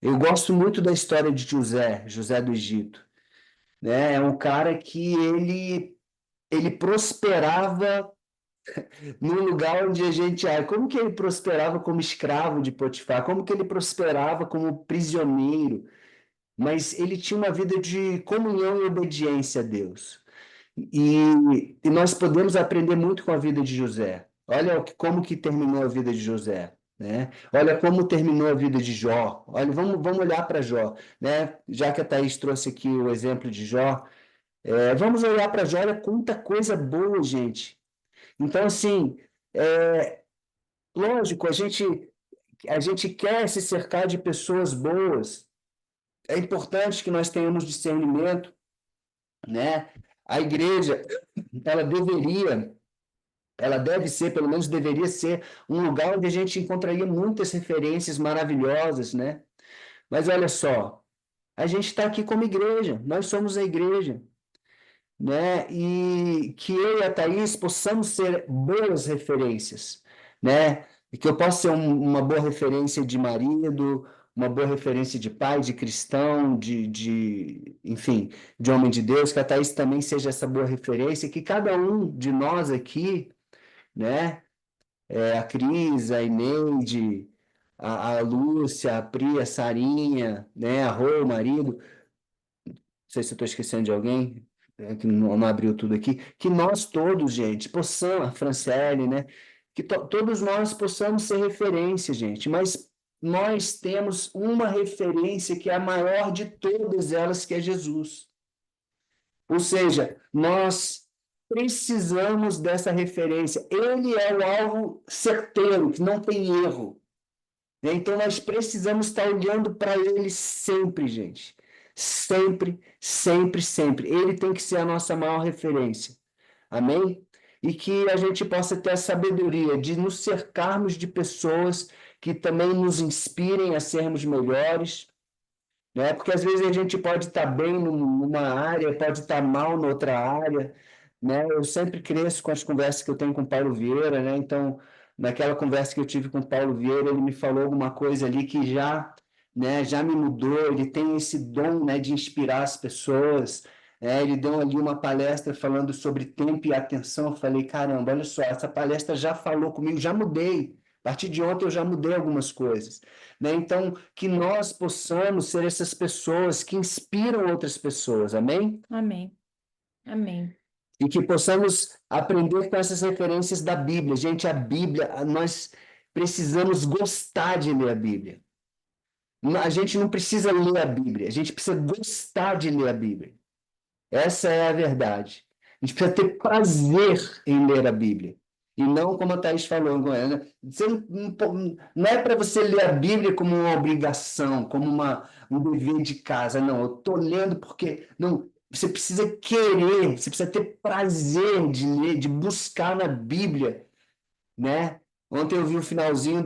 Eu gosto muito da história de José do Egito, né? É um cara que ele prosperava num lugar onde a gente... como que ele prosperava como escravo de Potifar? Como que ele prosperava como prisioneiro? Mas ele tinha uma vida de comunhão e obediência a Deus. E nós podemos aprender muito com a vida de José. Olha como que terminou a vida de José, né? Olha como terminou a vida de Jó. Olha, vamos olhar para Jó, né? Já que a Thaís trouxe aqui o exemplo de Jó, vamos olhar para Jó, olha quanta coisa boa, gente. Então, assim, lógico, a gente quer se cercar de pessoas boas. É importante que nós tenhamos discernimento, né? A igreja, ela deve ser, pelo menos deveria ser, um lugar onde a gente encontraria muitas referências maravilhosas, né? Mas olha só, a gente está aqui como igreja, nós somos a igreja, né? E que eu e a Thaís possamos ser boas referências, né? E que eu possa ser uma boa referência de marido, uma boa referência de pai, de cristão, enfim, de homem de Deus, que a Thaís também seja essa boa referência, que cada um de nós aqui, né? A Cris, a Ineide, a Lúcia, a Pri, a Sarinha, né? A Rô, o marido, sei se eu estou esquecendo de alguém, que não abriu tudo aqui, que nós todos, gente, possamos, a Franciele, né? Que todos nós possamos ser referência, gente, mas nós temos uma referência que é a maior de todas elas, que é Jesus. Ou seja, nós precisamos dessa referência. Ele é o alvo certeiro, que não tem erro. Né? Então, nós precisamos estar olhando para ele sempre, gente. Sempre, sempre, sempre. Ele tem que ser a nossa maior referência. Amém? E que a gente possa ter a sabedoria de nos cercarmos de pessoas que também nos inspirem a sermos melhores, né? Porque às vezes a gente pode estar bem numa área, pode estar mal noutra área, né? Eu sempre cresço com as conversas que eu tenho com o Paulo Vieira, né? Então, naquela conversa que eu tive com o Paulo Vieira, ele me falou alguma coisa ali que já, né, já me mudou. Ele tem esse dom, né, de inspirar as pessoas. Ele deu ali uma palestra falando sobre tempo e atenção. Eu falei, caramba, olha só, essa palestra já falou comigo, já mudei. A partir de ontem eu já mudei algumas coisas. Né? Então, que nós possamos ser essas pessoas que inspiram outras pessoas, amém? Amém. Amém. E que possamos aprender com essas referências da Bíblia. Gente, a Bíblia, nós precisamos gostar de ler a Bíblia. A gente não precisa ler a Bíblia, a gente precisa gostar de ler a Bíblia. Essa é a verdade. A gente precisa ter prazer em ler a Bíblia. E não como a Thaís falou, né? Não é para você ler a Bíblia como uma obrigação, como um dever de casa. Não, eu estou lendo porque... Não, você precisa querer, você precisa ter prazer de ler, de buscar na Bíblia, né? Ontem eu vi o finalzinho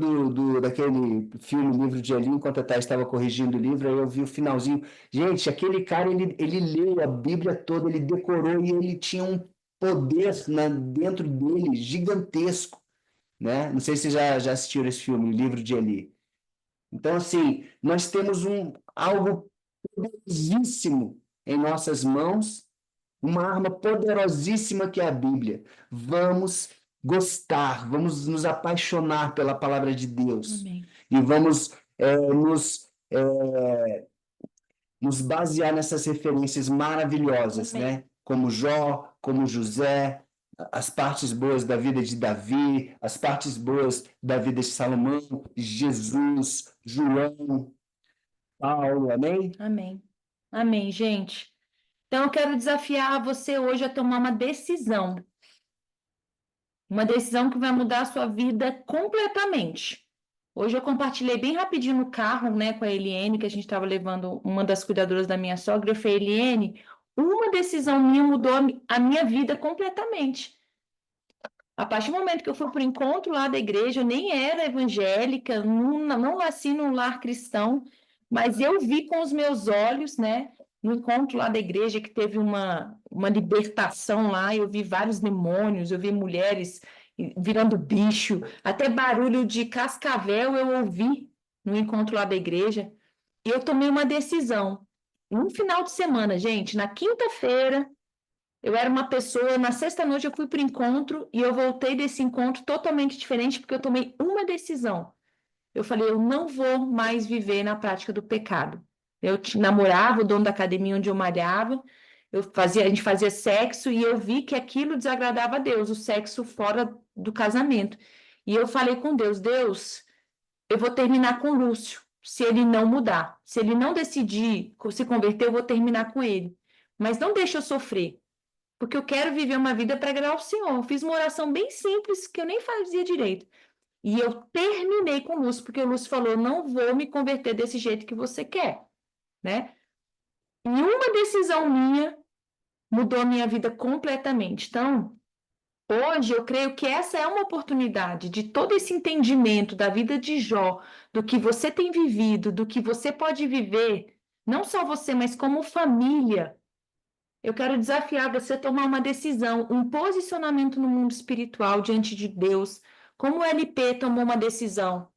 daquele filme, Livro de Eli, enquanto a Thaís estava corrigindo o livro, aí eu vi o finalzinho. Gente, aquele cara, ele leu a Bíblia toda, ele decorou e ele tinha um poder dentro dele gigantesco, né? Não sei se já assistiram esse filme, Livro de Eli. Então, assim, nós temos algo poderosíssimo em nossas mãos, uma arma poderosíssima que é a Bíblia. Vamos gostar, vamos nos apaixonar pela palavra de Deus. Amém. E vamos nos basear nessas referências maravilhosas, Amém. né? Como Jó, como José, as partes boas da vida de Davi, as partes boas da vida de Salomão, Jesus, João, Paulo, amém? Amém. Amém, gente. Então, eu quero desafiar você hoje a tomar uma decisão. Uma decisão que vai mudar a sua vida completamente. Hoje eu compartilhei bem rapidinho no carro, né, com a Eliene, que a gente estava levando uma das cuidadoras da minha sogra. Eu falei, Eliene, uma decisão minha mudou a minha vida completamente. A partir do momento que eu fui para o encontro lá da igreja, eu nem era evangélica, não nasci num lar cristão, mas eu vi com os meus olhos, né, no encontro lá da igreja, que teve uma libertação lá, eu vi vários demônios, eu vi mulheres virando bicho, até barulho de cascavel eu ouvi no encontro lá da igreja, e eu tomei uma decisão. No final de semana, gente, na quinta-feira, eu era uma pessoa, na sexta-noite eu fui para o encontro e eu voltei desse encontro totalmente diferente porque eu tomei uma decisão. Eu falei, eu não vou mais viver na prática do pecado. Eu namorava o dono da academia onde eu malhava, a gente fazia sexo e eu vi que aquilo desagradava a Deus, o sexo fora do casamento. E eu falei com Deus, Deus, eu vou terminar com o Lúcio, se ele não mudar. Se ele não decidir se converter, eu vou terminar com ele. Mas não deixa eu sofrer. Porque eu quero viver uma vida para agradar o Senhor. Eu fiz uma oração bem simples, que eu nem fazia direito. E eu terminei com o Lúcio, porque o Lúcio falou, não vou me converter desse jeito que você quer, né? E uma decisão minha mudou a minha vida completamente. Então, hoje eu creio que essa é uma oportunidade de todo esse entendimento da vida de Jó, do que você tem vivido, do que você pode viver, não só você, mas como família. Eu quero desafiar você a tomar uma decisão, um posicionamento no mundo espiritual diante de Deus, como o LP tomou uma decisão.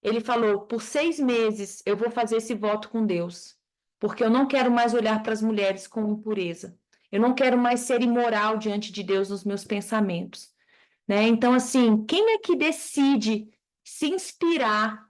Ele falou, por 6 meses eu vou fazer esse voto com Deus, porque eu não quero mais olhar para as mulheres com impureza. Eu não quero mais ser imoral diante de Deus nos meus pensamentos. Né? Então, assim, quem é que decide se inspirar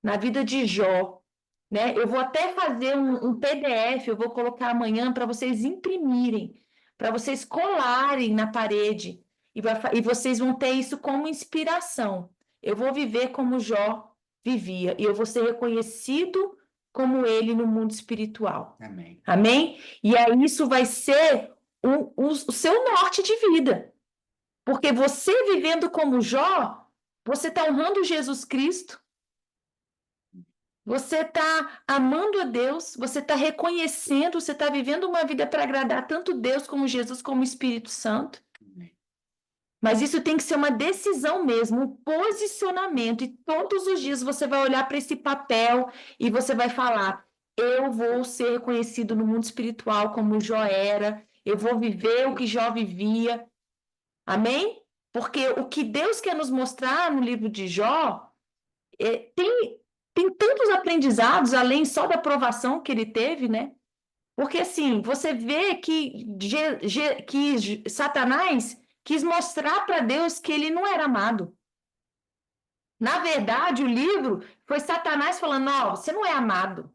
na vida de Jó? Né? Eu vou até fazer um PDF, eu vou colocar amanhã para vocês imprimirem, para vocês colarem na parede, e vocês vão ter isso como inspiração. Eu vou viver como Jó vivia, e eu vou ser reconhecido como ele no mundo espiritual. Amém. Amém? E aí isso vai ser o seu norte de vida. Porque você vivendo como Jó, você está honrando Jesus Cristo, você está amando a Deus, você está reconhecendo, você está vivendo uma vida para agradar tanto Deus como Jesus, como o Espírito Santo. Mas isso tem que ser uma decisão mesmo, um posicionamento. E todos os dias você vai olhar para esse papel e você vai falar: eu vou ser reconhecido no mundo espiritual como Jó era, eu vou viver o que Jó vivia. Amém? Porque o que Deus quer nos mostrar no livro de Jó tem tantos aprendizados, além só da provação que ele teve, né? Porque assim, você vê que Satanás quis mostrar para Deus que ele não era amado. Na verdade, o livro foi Satanás falando: ó, você não é amado.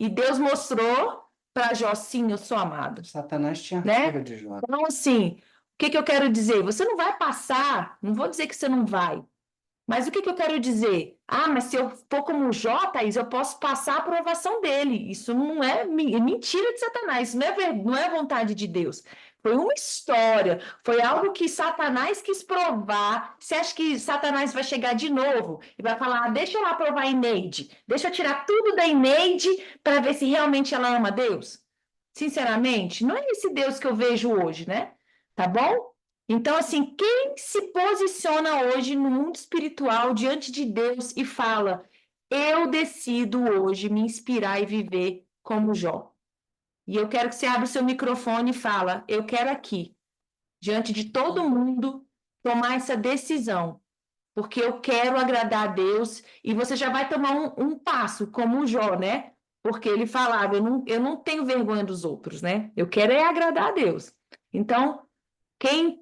E Deus mostrou para Jó: sim, eu sou amado. Satanás tinha Né? raiva de Jó. Então, assim, o que eu quero dizer? Você não vai passar, não vou dizer que você não vai, mas o que eu quero dizer? Ah, mas se eu for como Jó, Thaís, eu posso passar a aprovação dele. Isso não é mentira de Satanás, isso não é vontade de Deus. Foi uma história, foi algo que Satanás quis provar. Você acha que Satanás vai chegar de novo e vai falar: ah, deixa eu lá provar a Eneide, deixa eu tirar tudo da Eneide para ver se realmente ela ama Deus? Sinceramente, não é esse Deus que eu vejo hoje, né? Tá bom? Então, assim, quem se posiciona hoje no mundo espiritual diante de Deus e fala: eu decido hoje me inspirar e viver como Jó. E eu quero que você abra o seu microfone e fala: eu quero aqui, diante de todo mundo, tomar essa decisão, porque eu quero agradar a Deus. E você já vai tomar um passo, como o Jó, né? Porque ele falava: eu não tenho vergonha dos outros, né? Eu quero é agradar a Deus. Então, quem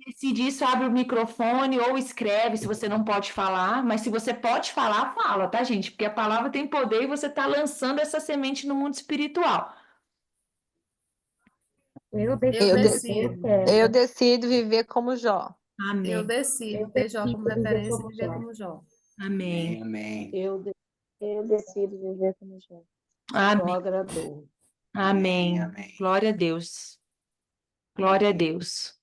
decide isso, abre o microfone ou escreve, se você não pode falar, mas se você pode falar, fala, tá, gente? Porque a palavra tem poder e você está lançando essa semente no mundo espiritual. Eu Eu decido. Eu decido viver como Jó. Eu Amém. decido ter Jó como referência e viver como Jó. Amém. Amém. Eu decido viver como Jó. Jó Amém. agradou. Amém. Amém. Glória a Deus. Glória a Deus.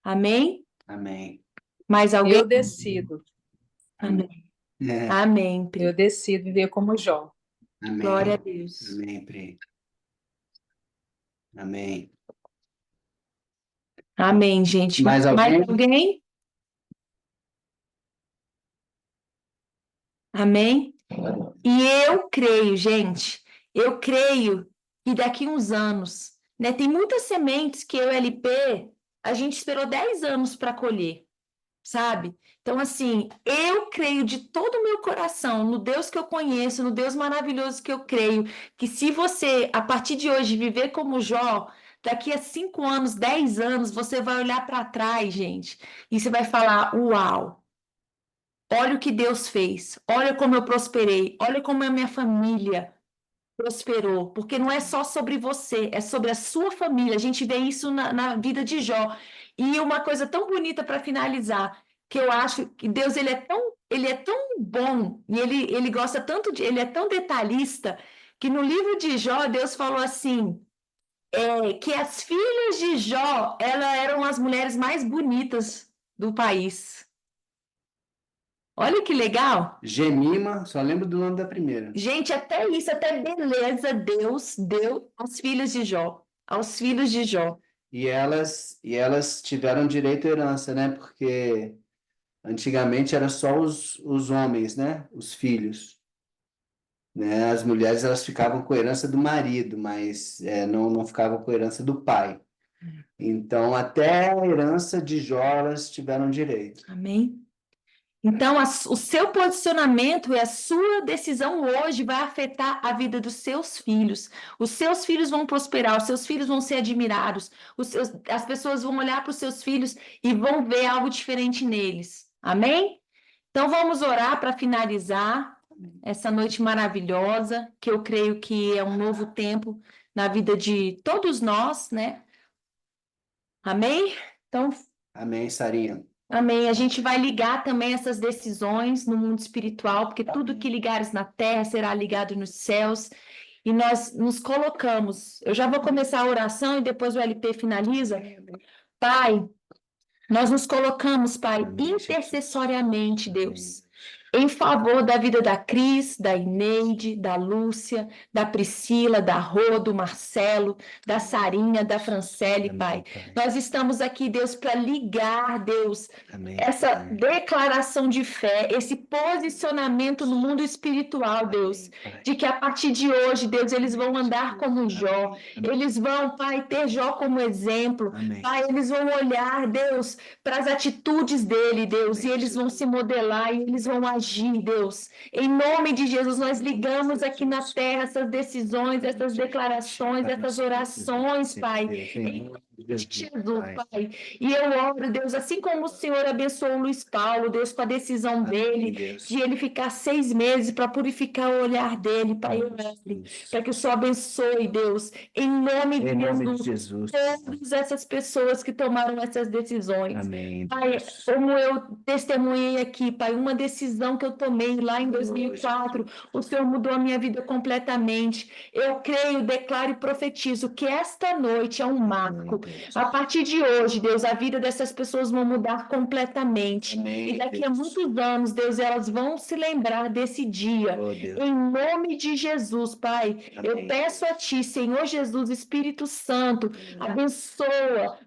Amém? Amém. Mais alguém? Eu decido. Amém. É. Amém, Pri. Eu decido viver como Jó. Amém. Glória a Deus. Amém, Pri. Amém. Amém, gente. Mais alguém? alguém? Amém? E eu creio, gente, eu creio que daqui uns anos, né, tem muitas sementes que eu, LP, a gente esperou 10 anos para colher, sabe? Então, assim, eu creio de todo o meu coração no Deus que eu conheço, no Deus maravilhoso que eu creio, que se você, a partir de hoje, viver como Jó, daqui a 5 anos, 10 anos, você vai olhar para trás, gente, e você vai falar: uau! Olha o que Deus fez, olha como eu prosperei, olha como a minha família prosperou, porque não é só sobre você, é sobre a sua família. A gente vê isso na vida de Jó. E uma coisa tão bonita para finalizar, que eu acho que Deus ele é tão bom e ele gosta tanto ele é tão detalhista, que no livro de Jó Deus falou assim, que as filhas de Jó, elas eram as mulheres mais bonitas do país. Olha que legal. Gemima, só lembro do nome da primeira. Gente, até isso, até beleza, Deus deu aos filhos de Jó. Aos filhos de Jó. E elas tiveram direito à herança, né? Porque antigamente era só os homens, né? Os filhos. Né? As mulheres elas ficavam com a herança do marido, mas não ficavam com a herança do pai. Então, até a herança de Jó elas tiveram direito. Amém? Então, o seu posicionamento e a sua decisão hoje vai afetar a vida dos seus filhos. Os seus filhos vão prosperar, os seus filhos vão ser admirados, as pessoas vão olhar para os seus filhos e vão ver algo diferente neles. Amém? Então, vamos orar para finalizar essa noite maravilhosa, que eu creio que é um novo tempo na vida de todos nós, né? Amém? Então, Amém, Sarinha. amém. A gente vai ligar também essas decisões no mundo espiritual, porque tudo que ligares na terra será ligado nos céus. e nós nos colocamos. Eu já vou começar a oração e depois o LP finaliza. Pai, nós nos colocamos, Pai, intercessoriamente, Deus, em favor da vida da Cris, da Ineide, da Lúcia, da Priscila, da Rô, do Marcelo, da Sarinha, da Francele, Pai. Nós estamos aqui, Deus, para ligar, Deus, essa declaração de fé, esse posicionamento no mundo espiritual, Deus, de que a partir de hoje, Deus, eles vão andar como Jó, eles vão, Pai, ter Jó como exemplo, Pai, eles vão olhar, Deus, para as atitudes dele, Deus, e eles vão se modelar e eles vão agir, Deus. Em nome de Jesus, nós ligamos aqui na terra essas decisões, essas declarações, essas orações, Pai. Em nome de Jesus, Pai. E eu oro, Deus, assim como o Senhor abençoou o Luiz Paulo, Deus, com a decisão dele, de ele ficar 6 meses para purificar o olhar dele, Pai, eu oro, para que o Senhor abençoe, Deus, em nome de Jesus, todas essas pessoas que tomaram essas decisões. Amém. Pai, como eu testemunhei aqui, Pai, uma decisão que eu tomei lá em 2004, o Senhor mudou a minha vida completamente. Eu creio, declaro e profetizo que esta noite é um marco. A partir de hoje, Deus, a vida dessas pessoas vão mudar completamente. E daqui a muitos anos, Deus, elas vão se lembrar desse dia. Em nome de Jesus, Pai, eu peço a Ti, Senhor Jesus, Espírito Santo,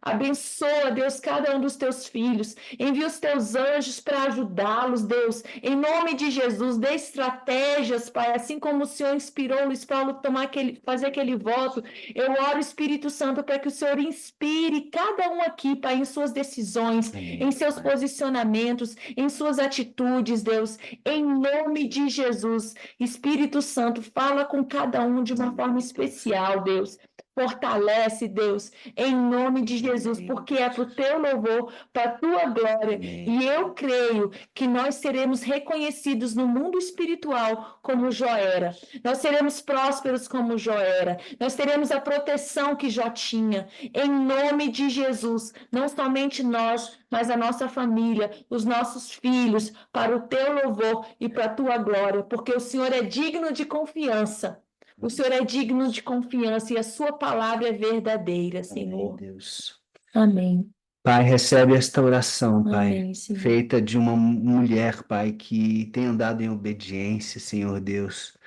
abençoa, Deus, cada um dos Teus filhos. Envia os Teus anjos para ajudá-los, Deus. Em nome de Jesus, dê estratégias, Pai, assim como o Senhor inspirou o Luiz Paulo a fazer aquele voto. Eu oro, Espírito Santo, para que o Senhor inspire cada um aqui, Pai, em suas decisões, em seus posicionamentos, em suas atitudes, Deus. Em nome de Jesus, Espírito Santo, fala com cada um de uma forma especial, Deus. Fortalece, Deus, em nome de Jesus, porque é para o teu louvor, para a tua glória. E eu creio que nós seremos reconhecidos no mundo espiritual como Jó era. Nós seremos prósperos como Jó era. Nós teremos a proteção que Jó tinha. Em nome de Jesus, não somente nós, mas a nossa família, os nossos filhos, para o teu louvor e para a tua glória, porque o Senhor é digno de confiança. O Senhor é digno de confiança e a sua palavra é verdadeira, Senhor. Amém, Deus. Amém. Pai, recebe esta oração, Pai, Amém, Senhor. feita de uma mulher, Pai, que tem andado em obediência, Senhor Deus.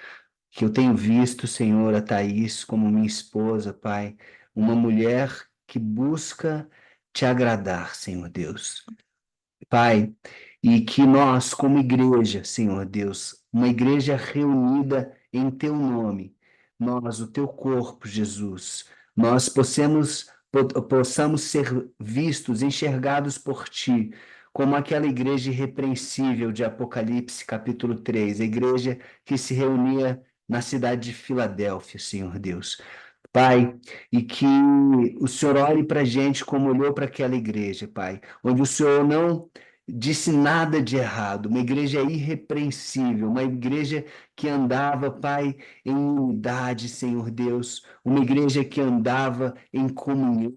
Que eu tenho visto, Senhor, a Thaís como minha esposa, Pai, uma mulher que busca te agradar, Senhor Deus. Pai, e que nós, como igreja, Senhor Deus, uma igreja reunida em teu nome, nós, o teu corpo, Jesus, nós possamos ser vistos, enxergados por ti, como aquela igreja irrepreensível de Apocalipse, capítulo 3, a igreja que se reunia na cidade de Filadélfia, Senhor Deus. Pai, e que o Senhor olhe para a gente como olhou para aquela igreja, Pai, onde o Senhor não disse nada de errado, uma igreja irrepreensível, uma igreja que andava, Pai, em unidade, Senhor Deus, uma igreja que andava em comunhão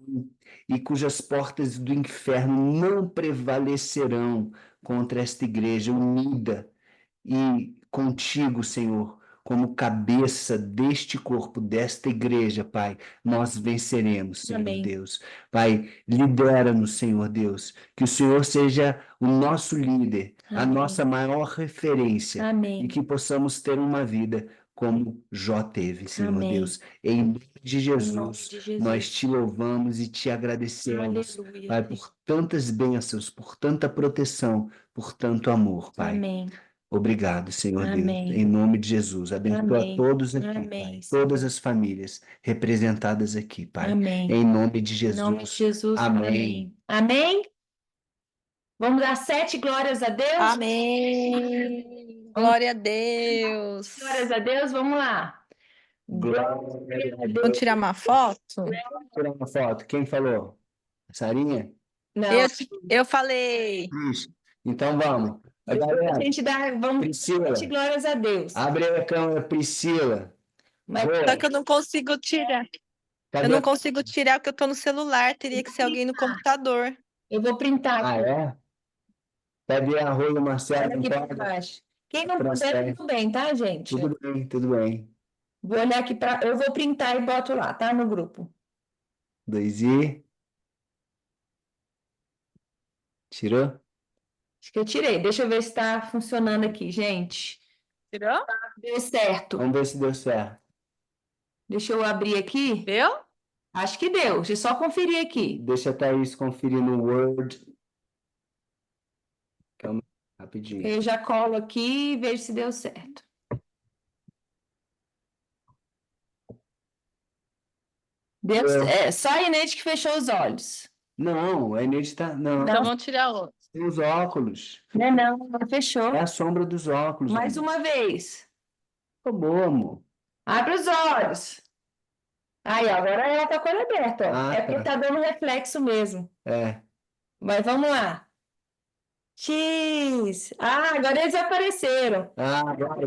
e cujas portas do inferno não prevalecerão contra esta igreja unida e contigo, Senhor, como cabeça deste corpo, desta igreja, Pai, nós venceremos, Senhor Amém. Deus. Pai, lidera-nos, Senhor Deus, que o Senhor seja o nosso líder, a Amém. nossa maior referência, Amém. e que possamos ter uma vida como Jó teve, Senhor Amém. Deus. Em nome de Em nome Jesus, de Jesus. nós te louvamos e te agradecemos, Aleluia. Pai, por tantas bênçãos, por tanta proteção, por tanto amor, Pai. Amém. Obrigado, Senhor Amém. Deus, em nome de Jesus. Abençoa Amém. todos aqui, Amém, Pai, Senhor. todas as famílias representadas aqui, Pai. Amém. Em nome de Em Jesus. nome de Jesus. Amém. Amém. Vamos dar 7 glórias a Deus? Amém. Glória a Deus. Glórias a Deus, vamos lá. Glória a Vamos Deus. tirar uma foto? Tirar uma foto. Quem falou? Sarinha? Não, Eu falei. Isso. Então vamos. A a galera, gente dá, vamos Priscila, 7 glórias a Deus. abre a câmera, Priscila. Mas Boa. Só que eu não consigo tirar. Cadê Eu não a- consigo tirar porque eu tô no celular. Teria que ser alguém no computador. eu vou printar Ah, aqui. é? Cadê a Rui Marcelo? Olha aqui Não por pode? baixo. Quem não puder, Transfere. tudo bem, tá, gente? Tudo bem, tudo bem. Vou olhar aqui para. Eu vou printar e boto lá, tá? No grupo. 2i. Tirou? Acho que eu tirei. Deixa eu ver se está funcionando aqui, gente. Tirou? Deu certo. Vamos ver se deu certo. Deixa eu abrir aqui. Deu? Acho que deu. Deixa eu só conferir aqui. Deixa a Thaís conferir no Word. Calma, rapidinho. Eu já colo aqui e vejo se deu certo. Deu, só a Inês que fechou os olhos. Não, a Inês tá. Não, Então vamos tirar outro. tem os óculos. Não fechou. É a sombra dos óculos. Mais amor. uma vez. Acabou, amor. Abre os olhos. Aí, ó, agora ela tá com a olho aberto, ó. Ah, É porque tá dando reflexo mesmo. É. Mas vamos lá. X. Ah, agora eles apareceram. Ah, agora.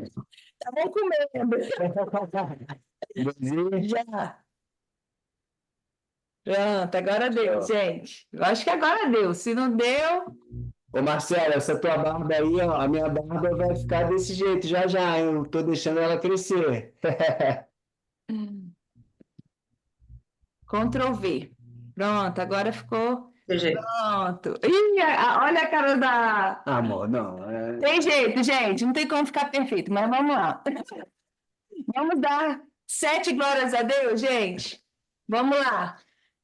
Estavam comendo. 2i. Já. Pronto, agora deu, gente. Eu acho que agora deu. Se não deu, Ô, Marcelo, essa tua barba aí, ó, a minha barba vai ficar desse jeito já. Eu tô deixando ela crescer. Ctrl V. Pronto, agora ficou. Jeito. Pronto. Ih, olha a cara da. Ah, amor, não. Tem jeito, gente. Não tem como ficar perfeito, mas vamos lá. Vamos dar 7 glórias a Deus, gente. Vamos lá.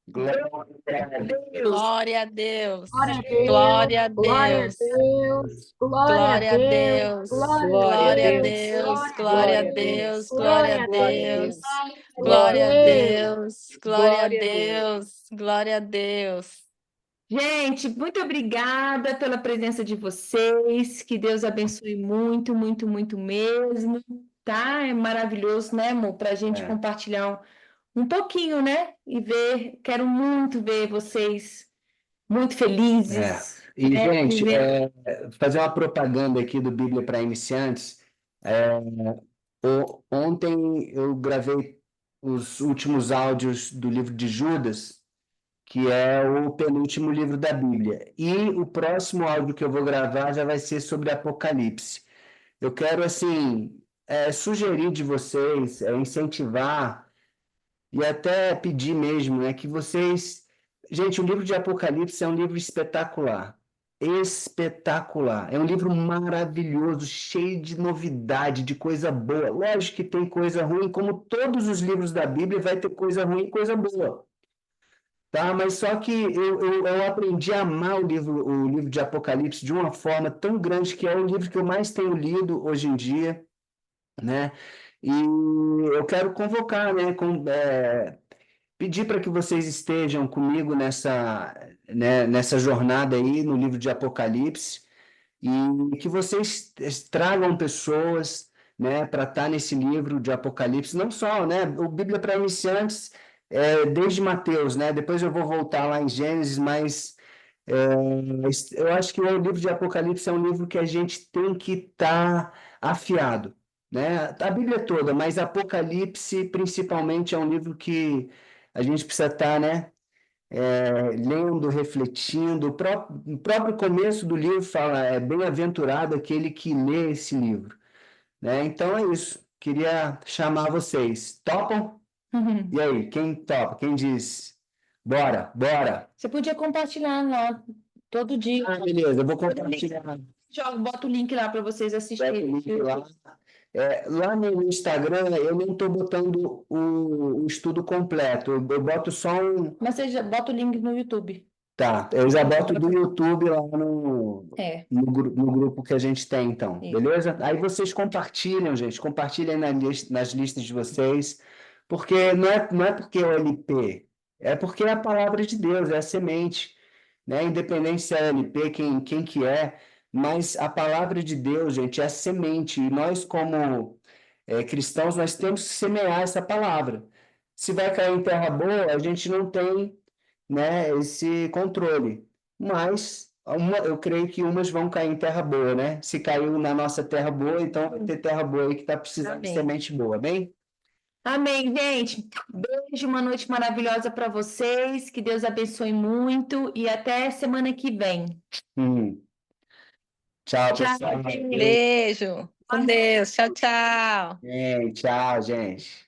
Glória a Deus. Glória a Deus. Glória a Glória a Deus. Deus. Glória a Deus. Glória a Deus. Glória a Deus. Glória a Deus. Glória a Deus. Glória a Deus. Glória a Deus. Gente, muito obrigada pela presença de vocês. Que Deus abençoe muito, muito, muito mesmo. Tá? É maravilhoso, né, amor? Para a gente compartilhar um pouquinho, né? E ver, quero muito ver vocês muito felizes. E, né? gente, Vivendo. fazer uma propaganda aqui do Bíblia para Iniciantes. Ontem eu gravei os últimos áudios do livro de Judas, que é o penúltimo livro da Bíblia. E o próximo áudio que eu vou gravar já vai ser sobre Apocalipse. Eu quero, assim, sugerir de vocês, incentivar e até pedir mesmo, que vocês... Gente, o livro de Apocalipse é um livro espetacular. Espetacular. É um livro maravilhoso, cheio de novidade, de coisa boa. Lógico que tem coisa ruim, como todos os livros da Bíblia, vai ter coisa ruim e coisa boa. Tá? Mas só que eu aprendi a amar o livro de Apocalipse de uma forma tão grande, que é o livro que eu mais tenho lido hoje em dia, né? E eu quero convocar, né? Pedir para que vocês estejam comigo nessa jornada aí no livro de Apocalipse e que vocês tragam pessoas, né, para estar nesse livro de Apocalipse, não só, né, o Bíblia para Iniciantes, desde Mateus, né, depois eu vou voltar lá em Gênesis, mas eu acho que o livro de Apocalipse é um livro que a gente tem que estar afiado, né, a Bíblia toda, mas Apocalipse principalmente é um livro que a gente precisa estar, né, lendo, refletindo. O próprio começo do livro fala, bem-aventurado aquele que lê esse livro, né? Então é isso. Queria chamar vocês. Topam? E aí, quem topa? Quem diz? Bora. Você podia compartilhar lá todo dia. Ah, beleza, eu vou compartilhar. Bota o link lá para vocês Bota o assistirem. link lá. Lá no Instagram eu não estou botando o estudo completo, eu boto só um. Mas você já bota o link no YouTube. Tá, eu já boto do YouTube lá no grupo que a gente tem, então, Isso. beleza? Aí vocês compartilham, gente, compartilhem nas listas de vocês, porque não é porque é o LP, é porque é a palavra de Deus, é a semente, né? Independente se é LP, quem que é, mas a palavra de Deus, gente, é a semente, e nós, como cristãos, nós temos que semear essa palavra. Se vai cair em terra boa, a gente não tem, né, esse controle. Mas eu creio que umas vão cair em terra boa, né? Se caiu na nossa terra boa, então vai ter terra boa aí que está precisando de Amém. semente boa, bem? Amém, gente. Beijo, uma noite maravilhosa para vocês. Que Deus abençoe muito e até semana que vem. Tchau, Tchau, pessoal. gente. Beijo. Com Deus. Tchau, tchau. Tchau, gente.